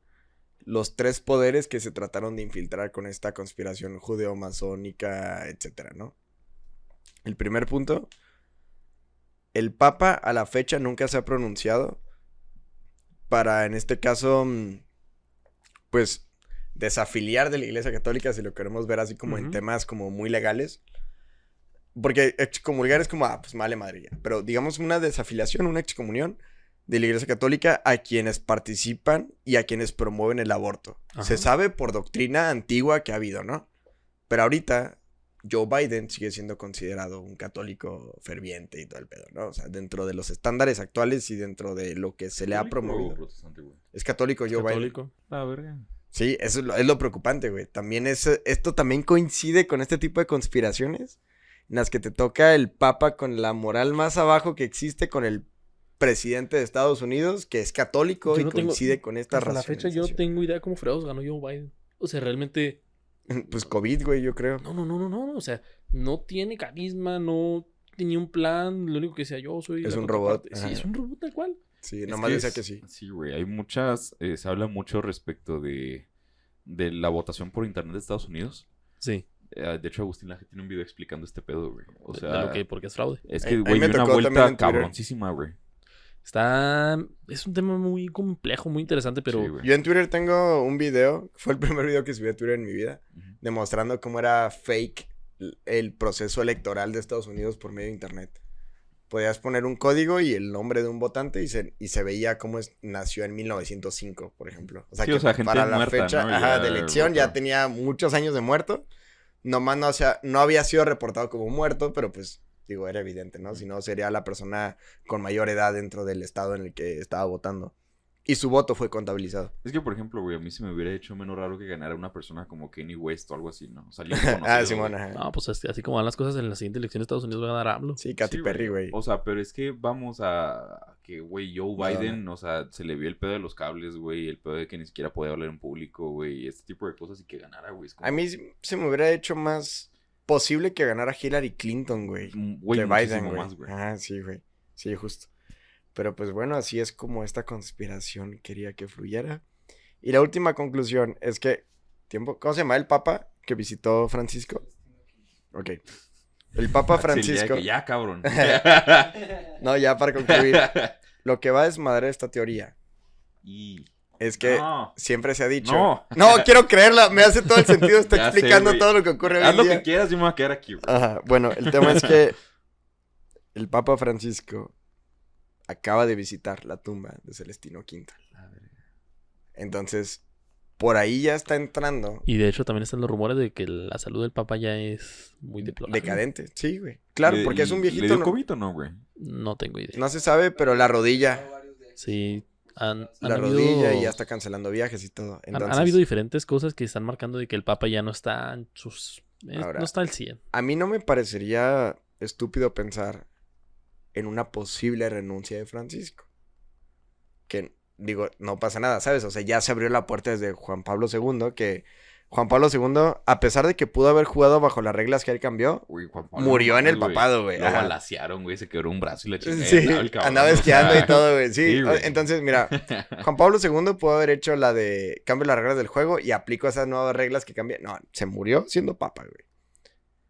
los 3 poderes que se trataron de infiltrar con esta conspiración judeo-masónica, etcétera, ¿no? El primer punto, el Papa a la fecha nunca se ha pronunciado para, en este caso, pues, desafiliar de la Iglesia Católica, si lo queremos ver así como en temas como muy legales. Porque excomulgar es como, pues vale madre ya. Pero digamos una desafiliación, una excomunión de la Iglesia Católica a quienes participan y a quienes promueven el aborto. Ajá. Se sabe por doctrina antigua que ha habido, ¿no? Pero ahorita Joe Biden sigue siendo considerado un católico ferviente y todo el pedo, ¿no? O sea, dentro de los estándares actuales y dentro de lo que se le ha promovido. Protestante, güey. Es católico Joe Biden. Católico. La verga. Sí, eso es lo preocupante, güey. También esto también coincide con este tipo de conspiraciones en las que te toca el Papa con la moral más abajo que existe con el presidente de Estados Unidos, que es católico y coincide con esta Hasta la fecha yo no tengo idea cómo fregados ganó Joe Biden. O sea, realmente... Pues COVID, güey, yo creo. No. O sea, no tiene carisma, no tenía un plan. Lo único que decía yo soy... Es la un robot. contraparte. Sí, es un robot tal cual. Sí, Es nomás que decía que sí. Sí, güey. Hay muchas... se habla mucho respecto de la votación por internet de Estados Unidos. Sí. De hecho, Agustín Laje tiene un video explicando este pedo, güey. O sea... De lo que, porque es fraude. Es A que, mí güey, me una tocó también vuelta en Twitter. cabroncísima, güey. Es un tema muy complejo, muy interesante, pero... Sí, güey. Yo en Twitter tengo un video, fue el primer video que subí a Twitter en mi vida, Ujú. demostrando cómo era fake el proceso electoral de Estados Unidos por medio de internet. Podías poner un código y el nombre de un votante y se veía cómo nació en 1905, por ejemplo. O sea, Sí, que o sea, gente para la muerta, fecha ¿no? de Ya elección ya votó. tenía muchos años de muerto. Nomás no había sido reportado como muerto, pero pues, digo, era evidente, ¿no? Si no, sería la persona con mayor edad dentro del estado en el que estaba votando. Y su voto fue contabilizado. Es que, por ejemplo, güey, a mí se me hubiera hecho menos raro que ganara una persona como Kanye West o algo así, ¿no? O sea, alguien conocido, Ah, Simón, güey. ajá. No, pues así como van las cosas en la siguiente elección de Estados Unidos va a ganar AMLO. Sí, Katy Sí, Perry, güey. O sea, pero es que vamos a que, güey, Joe Biden, o sea, se le vio el pedo de los cables, güey, el pedo de que ni siquiera podía hablar en público, güey, este tipo de cosas y que ganara, güey. Es como- A mí se me hubiera hecho más posible que ganara Hillary Clinton, güey. Güey, Que muchísimo Biden, güey. más, güey. Ah, sí, güey. Sí, justo. Pero pues bueno, así es como esta conspiración quería que fluyera. Y la última conclusión es que... ¿Cómo se llama el Papa que visitó Francisco? Ok. El Papa Sí, ya Francisco... que ya, cabrón. No, ya para concluir. Lo que va a desmadrar esta teoría Y... es que No. siempre se ha dicho... No. No, quiero creerla. Me hace todo el sentido. Está Ya sé, explicando güey. todo lo que ocurre hoy Haz en lo día. que quieras, yo me voy a quedar aquí, güey. Ajá, bueno, el tema es que el Papa Francisco acaba de visitar la tumba de Celestino Quintal. Entonces, por ahí ya está entrando Y de hecho también están los rumores de que la salud del Papa ya es muy deplorable. decadente. Sí, güey. Claro, porque es un ¿Le viejito. dio No, COVID o no, güey? No tengo idea. no se sabe, pero la rodilla. Sí, han La habido... rodilla y ya está cancelando viajes y todo. Han Entonces, habido diferentes cosas que están marcando de que el Papa ya no está en sus... Ahora, no está al 100. a mí no me parecería estúpido pensar en una posible renuncia de Francisco. Que, digo, no pasa nada, ¿sabes? O sea, ya se abrió la puerta desde Juan Pablo II, que Juan Pablo II, a pesar de que pudo haber jugado bajo las reglas que él cambió, Güey, Juan Pablo, murió no en el mames, papado, güey. Lo Ajá. balacearon, güey, se quebró un brazo y la chingada. Sí, el cabrón, andaba o sea, esquiando y todo, güey. Sí, sí, güey. entonces, mira, Juan Pablo II pudo haber hecho la de cambio las reglas del juego y aplicó esas nuevas reglas que cambian. No, se murió siendo papa, güey.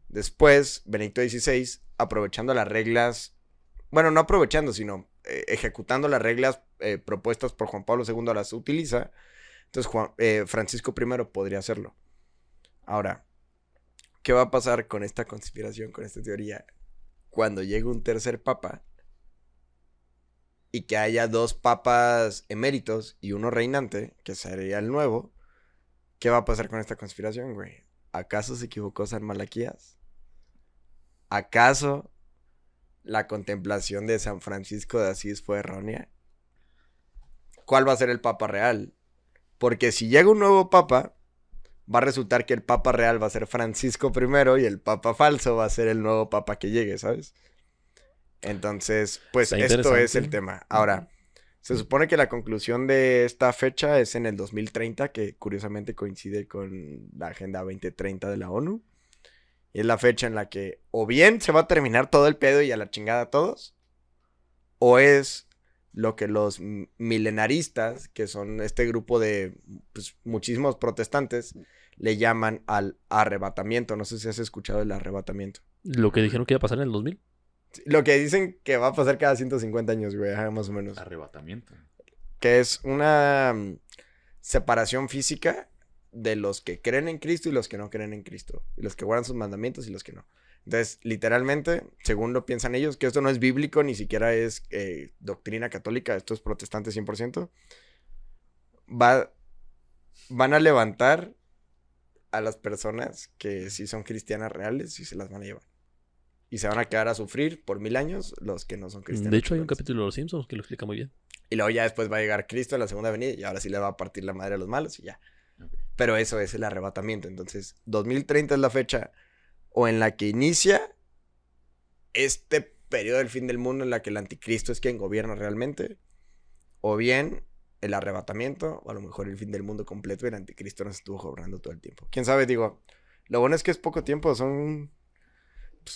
Después, Benedicto XVI, aprovechando las reglas, bueno, no aprovechando, sino ejecutando las reglas propuestas por Juan Pablo II, las utiliza. Entonces, Francisco I podría hacerlo. Ahora, ¿qué va a pasar con esta conspiración, con esta teoría? Cuando llegue un tercer papa y que haya 2 papas eméritos y uno reinante, que sería el nuevo, ¿qué va a pasar con esta conspiración, güey? ¿Acaso se equivocó San Malaquías? ¿Acaso la contemplación de San Francisco de Asís fue errónea? ¿Cuál va a ser el papa real? Porque si llega un nuevo papa, va a resultar que el papa real va a ser Francisco I y el papa falso va a ser el nuevo papa que llegue, ¿sabes? Entonces, pues Está esto es interesante. el tema. Ahora, Se supone que la conclusión de esta fecha es en el 2030, que curiosamente coincide con la Agenda 2030 de la ONU. Y es la fecha en la que o bien se va a terminar todo el pedo y a la chingada a todos, o es lo que los milenaristas, que son este grupo de pues, muchísimos protestantes, le llaman al arrebatamiento. No sé si has escuchado el arrebatamiento. Lo que dijeron que iba a pasar en el 2000. Lo que dicen que va a pasar cada 150 años, güey, más o menos. Arrebatamiento. Que es una separación física de los que creen en Cristo y los que no creen en Cristo. Y los que guardan sus mandamientos y los que no. Entonces, literalmente, según lo piensan ellos, que esto no es bíblico, ni siquiera es doctrina católica, esto es protestante 100%, van a levantar a las personas que sí son cristianas reales y se las van a llevar. Y se van a quedar a sufrir por 1000 años los que no son cristianos. De hecho, hay un reales. capítulo de Los Simpsons que lo explica muy bien. Y luego ya después va a llegar Cristo en la segunda venida y ahora sí le va a partir la madre a los malos y ya. Pero eso es el arrebatamiento. Entonces, 2030 es la fecha o en la que inicia este periodo del fin del mundo en la que el anticristo es quien gobierna realmente, o bien el arrebatamiento, o a lo mejor el fin del mundo completo y el anticristo nos estuvo gobernando todo el tiempo. ¿Quién sabe? Digo, lo bueno es que es poco tiempo, son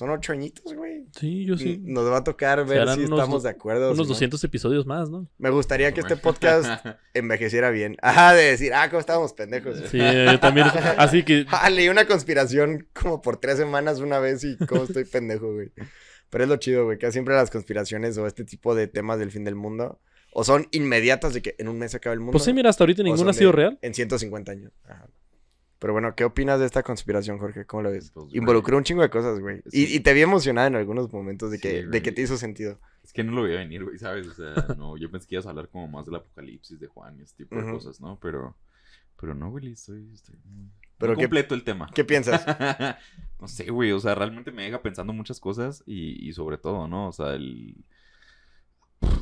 8 añitos, güey. Sí, yo sí. Nos va a tocar ver harán si estamos de acuerdo. Unos si no. 200 episodios más, ¿no? Me gustaría que este podcast envejeciera bien. Ajá, de decir, cómo estábamos pendejos. Sí, yo también. Así que... Leí una conspiración como por 3 semanas una vez y cómo estoy pendejo, güey. Pero es lo chido, güey, que siempre las conspiraciones o este tipo de temas del fin del mundo o son inmediatas de que en un mes se acaba el mundo. Pues sí, mira, hasta ahorita ninguna ha sido real. En 150 años. Ajá. Pero bueno, ¿qué opinas de esta conspiración, Jorge? ¿Cómo lo ves? Pues, Involucró un chingo de cosas, güey. Sí. Y te vi emocionada en algunos momentos de que, Sí, de que güey. te hizo sentido. Es que no lo veía venir, güey, ¿sabes? O sea, no, yo pensé que ibas a hablar como más del apocalipsis de Juan y ese tipo de Ujú. cosas, ¿no? Pero no, güey, estoy muy, Pero muy completo el tema. ¿Qué piensas? No sé, güey, o sea, realmente me deja pensando muchas cosas y sobre todo, ¿no? O sea,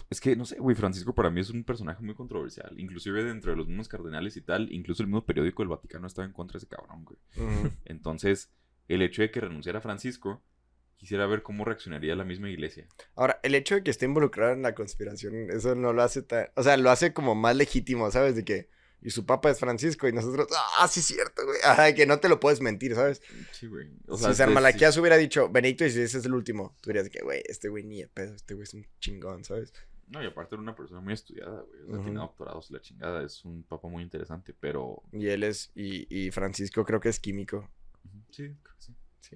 es que, no sé, güey, Francisco para mí es un personaje muy controversial. Inclusive dentro de los mismos cardenales y tal, incluso el mismo periódico del Vaticano estaba en contra de ese cabrón, güey. Ujú. Entonces, el hecho de que renunciara Francisco, quisiera ver cómo reaccionaría la misma iglesia. Ahora, el hecho de que esté involucrado en la conspiración, eso no lo hace tan... O sea, lo hace como más legítimo, ¿sabes? De que... Y su papa es Francisco y nosotros... sí es cierto, güey. Ajá, que no te lo puedes mentir, ¿sabes? Sí, güey. Si San Malaquías hubiera dicho Benito y si ese es el último, tú dirías de que, güey, este güey ni de pedo, este güey es un chingón, ¿sabes? No, y aparte era una persona muy estudiada, güey. O sea, Ujú. tiene doctorados y la chingada. Es un papa muy interesante, pero... Y él es... Y Francisco creo que es químico. Sí, creo que sí. Sí.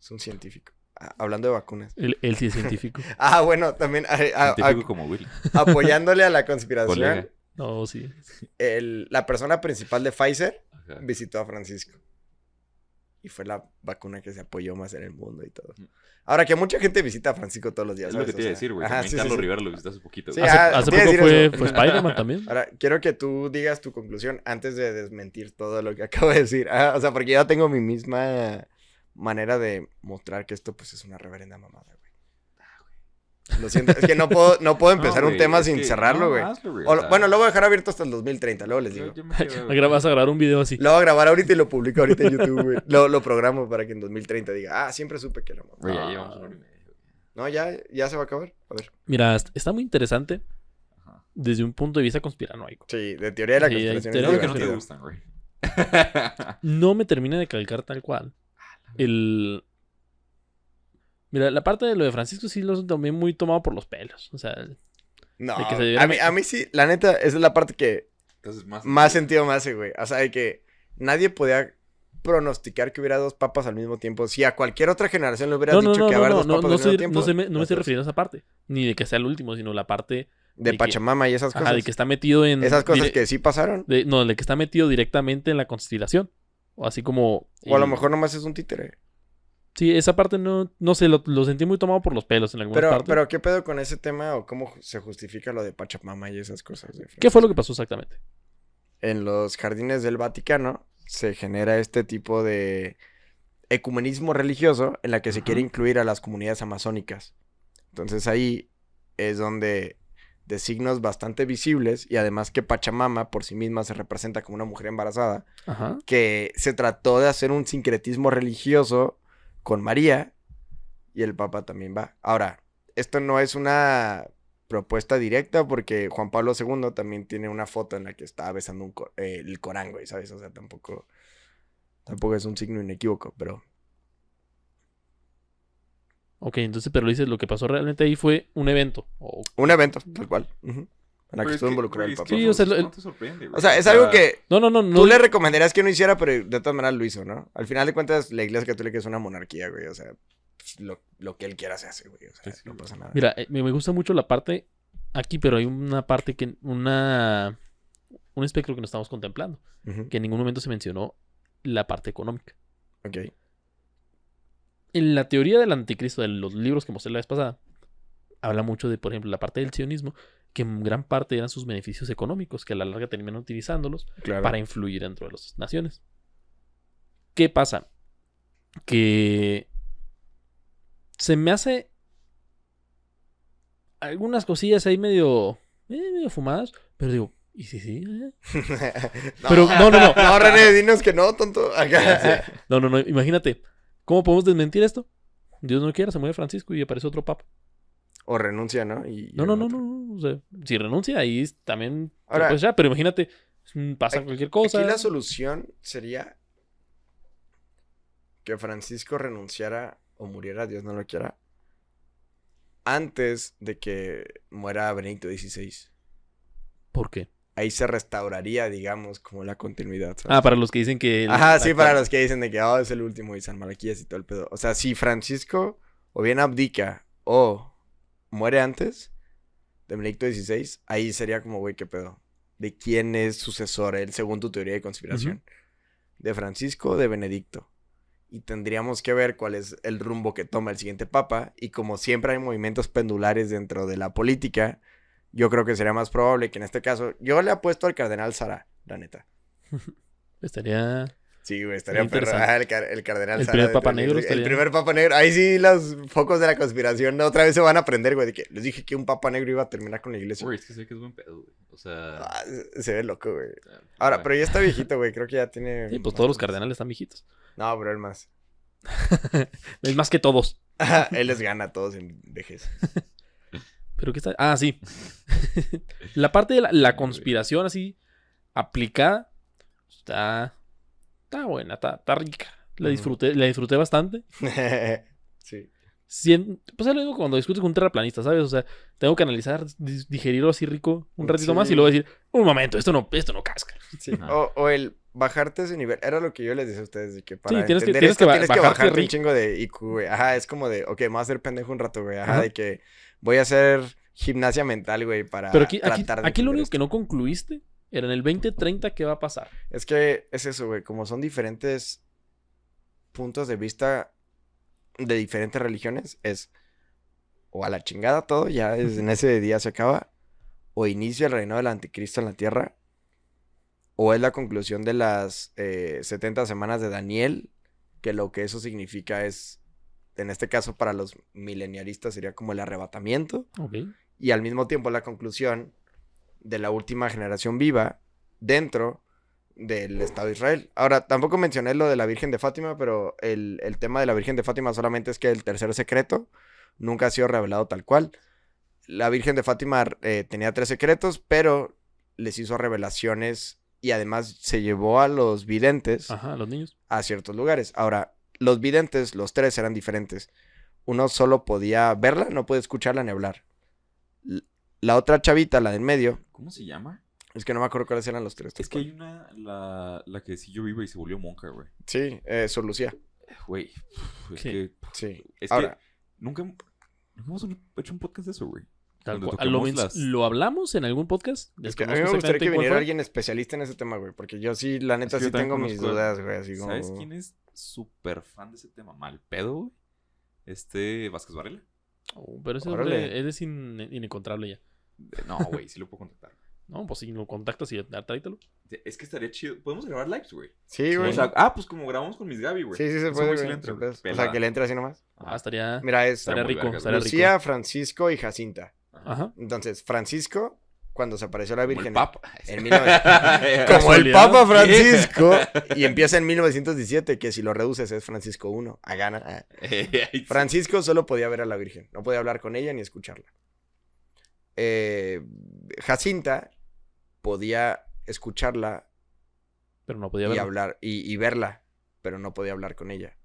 Es un científico. Hablando de vacunas. Él sí es científico. Bueno, también Científico como Willy. apoyándole a la conspiración, Colega. No, sí. la persona principal de Pfizer Ajá. visitó a Francisco. Y fue la vacuna que se apoyó más en el mundo y todo. Ujú. Ahora que mucha gente visita a Francisco todos los días. Es lo que ¿sabes? te iba a O sea, decir, güey. ajá, También sí, Carlos sí, sí. Rivera lo visité hace poquito. Sí, güey. te Hace iba a poco decir fue eso. Spider-Man también. Ahora, quiero que tú digas tu conclusión antes de desmentir todo lo que acabo de decir. O sea, porque yo tengo mi misma manera de mostrar que esto pues es una reverenda mamada, güey. Lo siento, es que no puedo empezar No, un güey, tema es sin que- cerrarlo, no, güey. hazlo, güey, O o sea, bueno, lo voy a dejar abierto hasta el 2030, luego les digo. yo me quedo, güey. Vas a grabar un video así. Lo voy a grabar ahorita y lo publico ahorita en YouTube, güey. Lo programo para que en 2030 diga, siempre supe que era mamá. Güey, ya llevamos una hora y media, güey. No, ya se va a acabar. A ver. Mira, está muy interesante Ajá. desde un punto de vista conspiranoico. Sí, de teoría de la Sí, hay conspiración teorías es Creo que no te divertido. gustan, güey. No me termina de calcar tal cual. Mira, la parte de lo de Francisco sí lo tomé muy tomado por los pelos. O sea, No, De que se diera- a mí sí, la neta, esa es la parte que Entonces, más sentido me hace, güey. O sea, de que nadie podía pronosticar que hubiera 2 papas al mismo tiempo. Si a cualquier otra generación le hubieras dicho que haber 2 papas al mismo tiempo. no me estoy las dos. refiriendo a esa parte. Ni de que sea el último, sino la parte De que- Pachamama y esas cosas. ajá, de que está metido en... Esas cosas dire- que sí pasaron. No, de que está metido directamente en la constelación. O así como... O a lo mejor nomás es un títere. Sí, esa parte no sé, lo sentí muy tomado por los pelos en alguna parte. Pero, ¿qué pedo con ese tema o cómo se justifica lo de Pachamama y esas cosas? ¿Qué fue lo que pasó exactamente? En los jardines del Vaticano se genera este tipo de ecumenismo religioso en la que se quiere incluir a las comunidades amazónicas. Entonces ahí es donde de signos bastante visibles y además que Pachamama por sí misma se representa como una mujer embarazada, Ajá. que se trató de hacer un sincretismo religioso con María y el Papa también va. Ahora, esto no es una propuesta directa porque Juan Pablo II también tiene una foto en la que está besando el Corán, güey, ¿sabes? O sea, tampoco es un signo inequívoco, pero... Ok, entonces, pero dices, lo que pasó realmente ahí fue un evento. Un evento, tal cual. En la que Pero estuvo involucrado el güey, Papa. Sí, o sea, no te sorprende, güey. O sea, es algo que No. tú le recomendarías que no hiciera, pero de todas maneras lo hizo, ¿no? Al final de cuentas, la Iglesia Católica es una monarquía, güey. O sea, pues, lo que él quiera se hace, güey. O sea, Sí, no güey. pasa nada. Mira, me gusta mucho la parte aquí, pero hay una parte un espectro que no estamos contemplando, Ujú. que en ningún momento se mencionó la parte económica. Ok. En la teoría del anticristo, de los libros que mostré la vez pasada, habla mucho de, por ejemplo, la parte del sionismo, que en gran parte eran sus beneficios económicos, que a la larga terminan utilizándolos Claro. para influir dentro de las naciones. ¿Qué pasa? Que se me hace algunas cosillas ahí medio fumadas, pero digo, ¿y sí? No. Pero no. No, René, dinos que no, tonto. Acá. No, imagínate, ¿cómo podemos desmentir esto? Dios no quiera, se muere Francisco y aparece otro papa. O renuncia, ¿no? No. O sea, si renuncia, ahí también Ahora- pues ya, pero imagínate, pasa cualquier cosa. Aquí la solución sería que Francisco renunciara o muriera, Dios no lo quiera, antes de que muera Benedicto XVI. ¿Por qué? Ahí se restauraría, digamos, como la continuidad, ¿sabes? Ah, para los que dicen que... Ajá, sí, para los que dicen de que es el último y San Malaquías y todo el pedo. O sea, si Francisco o bien abdica o muere antes de Benedicto XVI, ahí sería como, güey, qué pedo. ¿De quién es sucesor él, según tu teoría de conspiración? ¿De Francisco o de Benedicto? Y tendríamos que ver cuál es el rumbo que toma el siguiente papa. Y como siempre hay movimientos pendulares dentro de la política, yo creo que sería más probable que en este caso... Yo le apuesto al cardenal Sara, la neta. Estaría... Sí, güey, estaría Muy perro. interesante. Ajá, el cardenal El Sara primer de papa Trelew. negro El estaría- primer papa negro. Ahí sí los focos de la conspiración otra vez se van a prender, güey. De que les dije que un papa negro iba a terminar con la iglesia. Güey, es que sé que es buen pedo, güey. O sea... Ah, se ve loco, güey. Ahora, pero ya está viejito, güey. Creo que ya tiene... Sí, pues todos los bastantes. cardenales están viejitos. No, pero él más. Es más que todos. Él les gana a todos en vejez. ¿Pero qué está...? Ah, sí. La parte de la conspiración así aplicada está buena, está rica. La disfruté bastante. Sí. Pues es lo mismo cuando discutes con un terraplanista, ¿sabes? O sea, tengo que analizar, digerirlo así rico un ratito Sí. más y luego decir, un momento, esto no casca. Sí. Ajá. O el bajarte ese nivel. Era lo que yo les decía a ustedes. De que para Sí, tienes que- entender tienes esto que tienes que bajarte bajarte un rico. chingo de IQ, güey. Ajá, es como de, ok, me voy a hacer pendejo un rato, güey. Ajá, Ajá. de que voy a hacer gimnasia mental, güey, para Pero aquí tratar de lo entender único esto. que no concluiste era en el 2030 qué va a pasar. Es que es eso, güey. Como son diferentes puntos de vista de diferentes religiones, es o a la chingada todo, ya en ese día se acaba, o inicia el reinado del anticristo en la tierra, o es la conclusión de las 70 semanas de Daniel, que lo que eso significa es, en este caso para los milenialistas sería como el arrebatamiento, Ok. y al mismo tiempo la conclusión de la última generación viva dentro del Estado de Israel. Ahora, tampoco mencioné lo de la Virgen de Fátima, pero el tema de la Virgen de Fátima solamente es que el tercer secreto nunca ha sido revelado tal cual. La Virgen de Fátima tenía 3 secretos, pero les hizo revelaciones y además se llevó a los videntes Ajá, los niños. a ciertos lugares. Ahora, los videntes, los 3 eran diferentes. Uno solo podía verla, no podía escucharla ni hablar. La otra chavita, la del medio, ¿Cómo se llama? es que no me acuerdo cuáles eran los 3. Es que hay una... La que sí yo vivo y se volvió monja, güey. Sí, Sor Lucía. Güey. Es Sí. que... Sí. Es Ahora, que nunca hemos hecho un podcast de eso, güey. Tal Donde cual. toquemos ¿Lo hablamos en algún podcast? es que a mí Desconozco me gustaría exactamente que cuál viniera fue. alguien especialista en ese tema, güey. Porque yo sí, la neta, Es que yo sí también tengo mis conozco a- dudas, güey. Así como... ¿Sabes quién es súper fan de ese tema? Mal pedo, güey. Vázquez Varela. Oh, pero ese Órale. hombre es inencontrable ya. No, güey, sí lo puedo contactar. No, pues si lo contactas y tráetelo. Es que estaría chido. Podemos grabar lives, güey. Sí, güey. O sea, pues como grabamos con mis Gaby, güey. Sí, sí se Ese puede, güey sí güey. le entra, sin pedos. O sea, pelada. que le entre así nomás. Ah, estaría Mira, es Estaría muy rico, vergas, estaría Lucía, rico. Francisco y Jacinta. Ajá. Entonces, Francisco, cuando se apareció la Como Virgen... el Papa. En 1900... Como el Casualidad. Papa Francisco. Y empieza en 1917, que si lo reduces es Francisco I. A gana. Francisco solo podía ver a la Virgen. No podía hablar con ella ni escucharla. Jacinta podía escucharla Pero no podía y verlo. hablar y verla, pero no podía hablar con ella.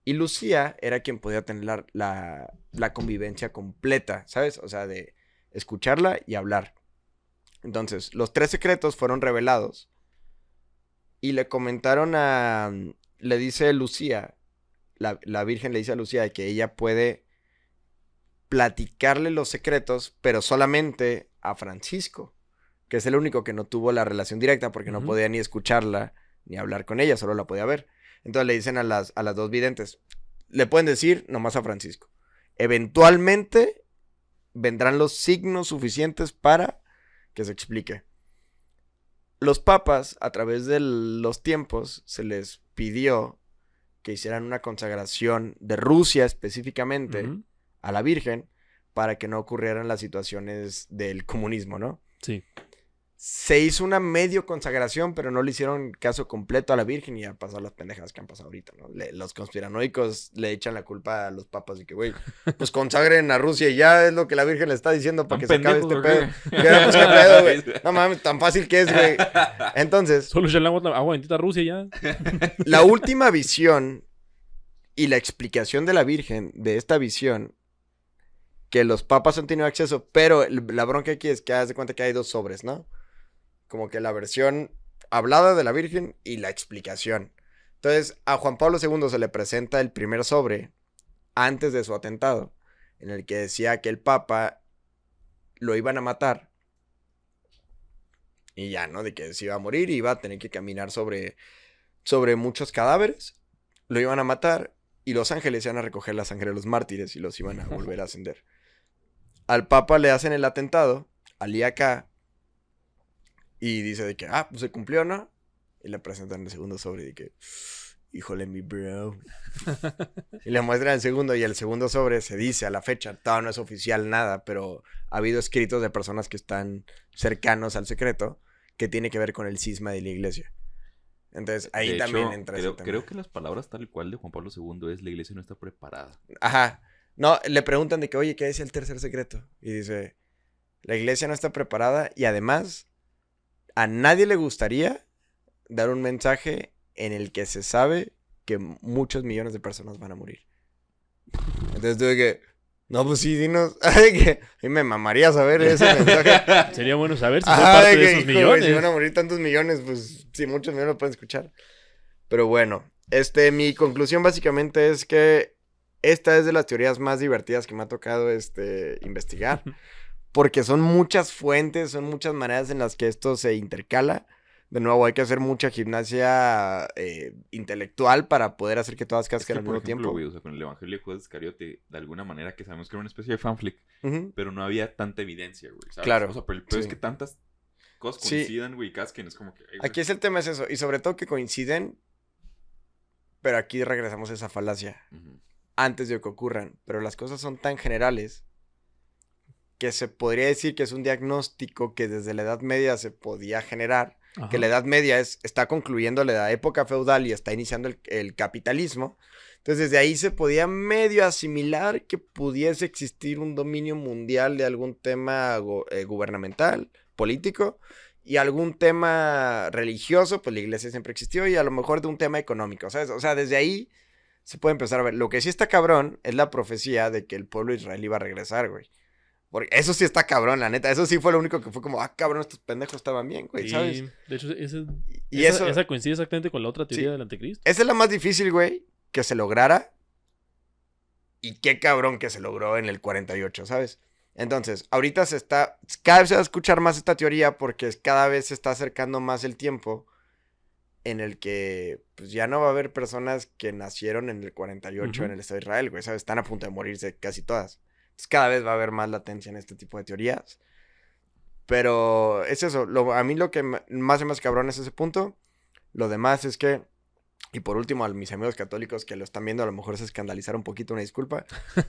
Y Lucía era quien podía tener la convivencia completa, ¿sabes? O sea, de escucharla y hablar. Entonces, los 3 secretos fueron revelados y le comentaron le dice Lucía, la Virgen le dice a Lucía que ella puede platicarle los secretos, pero solamente a Francisco, que es el único que no tuvo la relación directa porque no Ujú. podía ni escucharla ni hablar con ella, solo la podía ver. Entonces le dicen a las 2 videntes, le pueden decir nomás a Francisco. Eventualmente vendrán los signos suficientes para que se explique. Los papas, a través de los tiempos, se les pidió que hicieran una consagración de Rusia específicamente Ujú. a la Virgen para que no ocurrieran las situaciones del comunismo, ¿no? Sí. Se hizo una medio consagración, pero no le hicieron caso completo a la Virgen y ya pasó las pendejas que han pasado ahorita, ¿no? Los conspiranoicos le echan la culpa a los papas y que, güey, pues consagren a Rusia y ya es lo que la Virgen le está diciendo para que se acabe este pedo. Ya, pues, ¿qué pedo, güey? No mames, tan fácil que es, güey. Entonces, Solo echar agua bendita a Rusia ya. la última visión y la explicación de la Virgen de esta visión, que los papas han tenido acceso, pero la bronca aquí es que haz de cuenta que hay 2 sobres, ¿no? Como que la versión hablada de la Virgen y la explicación. Entonces, a Juan Pablo II se le presenta el primer sobre antes de su atentado, en el que decía que el Papa lo iban a matar. Y ya, ¿no? De que se iba a morir y iba a tener que caminar sobre muchos cadáveres. Lo iban a matar y los ángeles iban a recoger la sangre de los mártires y los iban a volver a ascender. Al Papa le hacen el atentado, al IAK, y dice de que, pues se cumplió, ¿no? Y le presentan el segundo sobre y de que, híjole, mi bro. Y le muestran el segundo y el segundo sobre se dice a la fecha, todavía no es oficial nada, pero ha habido escritos de personas que están cercanos al secreto que tiene que ver con el cisma de la iglesia. Entonces ahí De también hecho, entra ese tema. creo que las palabras tal cual de Juan Pablo II es: la iglesia no está preparada. Ajá. No, le preguntan de que, oye, ¿qué es el tercer secreto? Y dice, la iglesia no está preparada y además a nadie le gustaría dar un mensaje en el que se sabe que muchos millones de personas van a morir. Entonces tuve que, no, pues sí, dinos, que a mí me mamaría saber ese mensaje. Sería bueno saber si fue Ajá, parte de que, esos hijo, güey, millones. si van a morir tantos millones, pues sí, muchos millones lo pueden escuchar. Pero bueno, mi conclusión básicamente es que esta es de las teorías más divertidas que me ha tocado investigar. Porque son muchas fuentes, son muchas maneras en las que esto se intercala. De nuevo, hay que hacer mucha gimnasia intelectual para poder hacer que todas Es que, casquen al por mismo ejemplo, tiempo. güey, o sea, con el Evangelio de Judas Iscariote, de alguna manera que sabemos que era una especie de fanfic, Ujú. pero no había tanta evidencia, güey, ¿sabes? Claro, O sea, pero el peor sí. es que tantas cosas Sí. coincidan, güey, y casquen, es como que... ay, güey. Aquí es el tema, es eso. Y sobre todo que coinciden, pero aquí regresamos a esa falacia. Ujú. Antes de que ocurran. Pero las cosas son tan generales que se podría decir que es un diagnóstico que desde la Edad Media se podía generar. Ajá. Que la Edad Media está concluyendo la época feudal y está iniciando el capitalismo. Entonces desde ahí se podía medio asimilar que pudiese existir un dominio mundial de algún tema gubernamental, político, y algún tema religioso, pues la iglesia siempre existió, y a lo mejor de un tema económico, ¿sabes? O sea, desde ahí se puede empezar a ver. Lo que sí está cabrón es la profecía de que el pueblo de Israel iba a regresar, güey. Porque eso sí está cabrón, la neta. Eso sí fue lo único que fue como, cabrón, estos pendejos estaban bien, güey, Sí, ¿sabes? de hecho, Y esa coincide exactamente con la otra teoría Sí. del anticristo. esa es la más difícil, güey, que se lograra. Y qué cabrón que se logró en el 48, ¿sabes? Entonces, ahorita cada vez se va a escuchar más esta teoría porque cada vez se está acercando más el tiempo en el que pues ya no va a haber personas que nacieron en el 48 Ujú. en el Estado de Israel, güey, ¿sabes? Están a punto de morirse casi todas. Entonces, cada vez va a haber más latencia en este tipo de teorías. Pero es eso, a mí lo que más se me hace cabrón es ese punto. Lo demás es que, y por último, a mis amigos católicos que lo están viendo, a lo mejor se escandalizaron un poquito, una disculpa.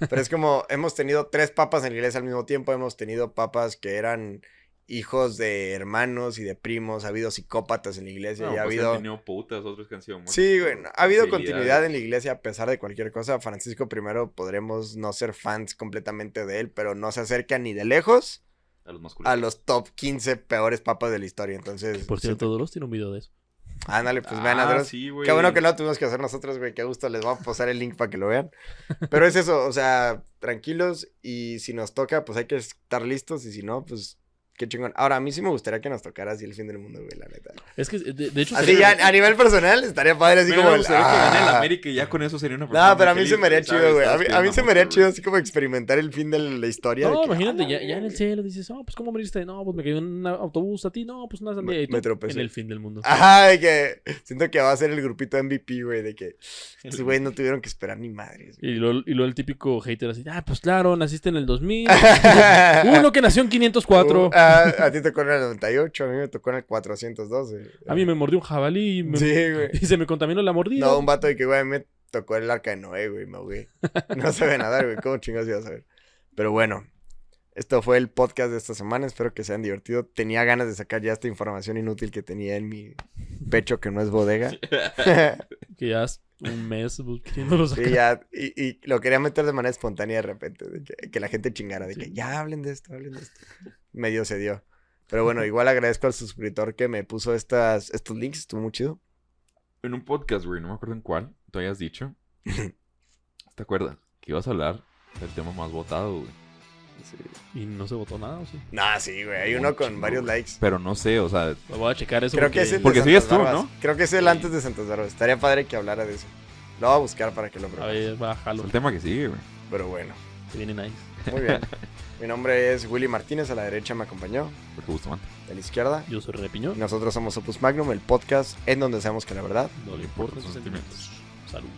Pero es como, hemos tenido 3 papas en la iglesia al mismo tiempo, hemos tenido papas que eran hijos de hermanos y de primos, ha habido psicópatas en la iglesia, No, y ha pues habido... han tenido putas, otros que han sido muertos Sí, por güey, ha habido infidelidades. continuidad en la iglesia a pesar de cualquier cosa. Francisco I podremos no ser fans completamente de él, pero no se acerca ni de lejos A los masculinos. a los top 15 peores papas de la historia. Entonces, Por cierto, Dross tiene un video de eso. ándale, pues vean a Dross. Sí, güey. Qué bueno que lo tuvimos que hacer nosotros, güey. Qué gusto. Les voy a posar el link para que lo vean. Pero es eso, o sea, tranquilos. Y si nos toca, pues hay que estar listos. Y si no, pues qué chingón. Ahora, a mí sí me gustaría que nos tocara así el fin del mundo, güey, la neta. Es que, de hecho... Así ya, a nivel personal, estaría padre así Pero como... me gustaría que gane el ah. América y ya con eso sería una persona No, pero a muy mí se feliz, me haría ¿sabes? chido, güey. Sabes que A mí se me haría mamota, chido güey. así como experimentar el fin de la historia. No, de que, imagínate, ah, ya en el cielo dices, oh, pues ¿cómo moriste? No, pues me cayó en un autobús a ti, no, pues una sandía. Y tú, me tropecé. en el fin del mundo. Ajá, de que siento que va a ser el grupito MVP, güey, de que estos güeyes no tuvieron que esperar ni madres. güey. Y luego el típico hater así, pues claro, naciste en el 2000. Uno que nació en 504. A ti te tocó en el 98, a mí me tocó en el 412. A mí me mordió un jabalí Sí, güey. y se me contaminó la mordida. No, un vato de que, güey, me tocó el arca de Noé, güey, me ahogué. No sabe nadar, güey, ¿cómo chingados iba a saber? Pero bueno, esto fue el podcast de esta semana, espero que se hayan divertido. Tenía ganas de sacar ya esta información inútil que tenía en mi pecho, que no es bodega. Que ya es un mes queriéndolo sacar. Sí, ya, y lo quería meter de manera espontánea de repente, de que la gente chingara, de que ya hablen de esto. Medio se dio. Pero bueno, igual agradezco al suscriptor que me puso estos links, estuvo muy chido. En un podcast, güey, no me acuerdo en cuál, tú hayas dicho. ¿Te acuerdas? Que ibas a hablar del tema más votado, güey. Y no se votó nada, ¿o sí? Nah, sí, güey, hay uno con varios likes. Pero no sé, o sea, Lo voy a checar eso. Creo que es el porque de sigues Santas tú, Barbas. ¿no? Creo que es el antes de Santas Barbas. Estaría padre que hablara de eso. Lo voy a buscar para que lo A pruebe. ver, es bájalo. el tema que sigue, güey. Pero bueno, Se viene nice. muy bien. Mi nombre es Willy Martínez, a la derecha me acompañó, Porque Bustamante. a la izquierda. Yo soy René Piñón. Nosotros somos Opus Magnum, el podcast en donde sabemos que la verdad No le importan sus sentimientos. Salud.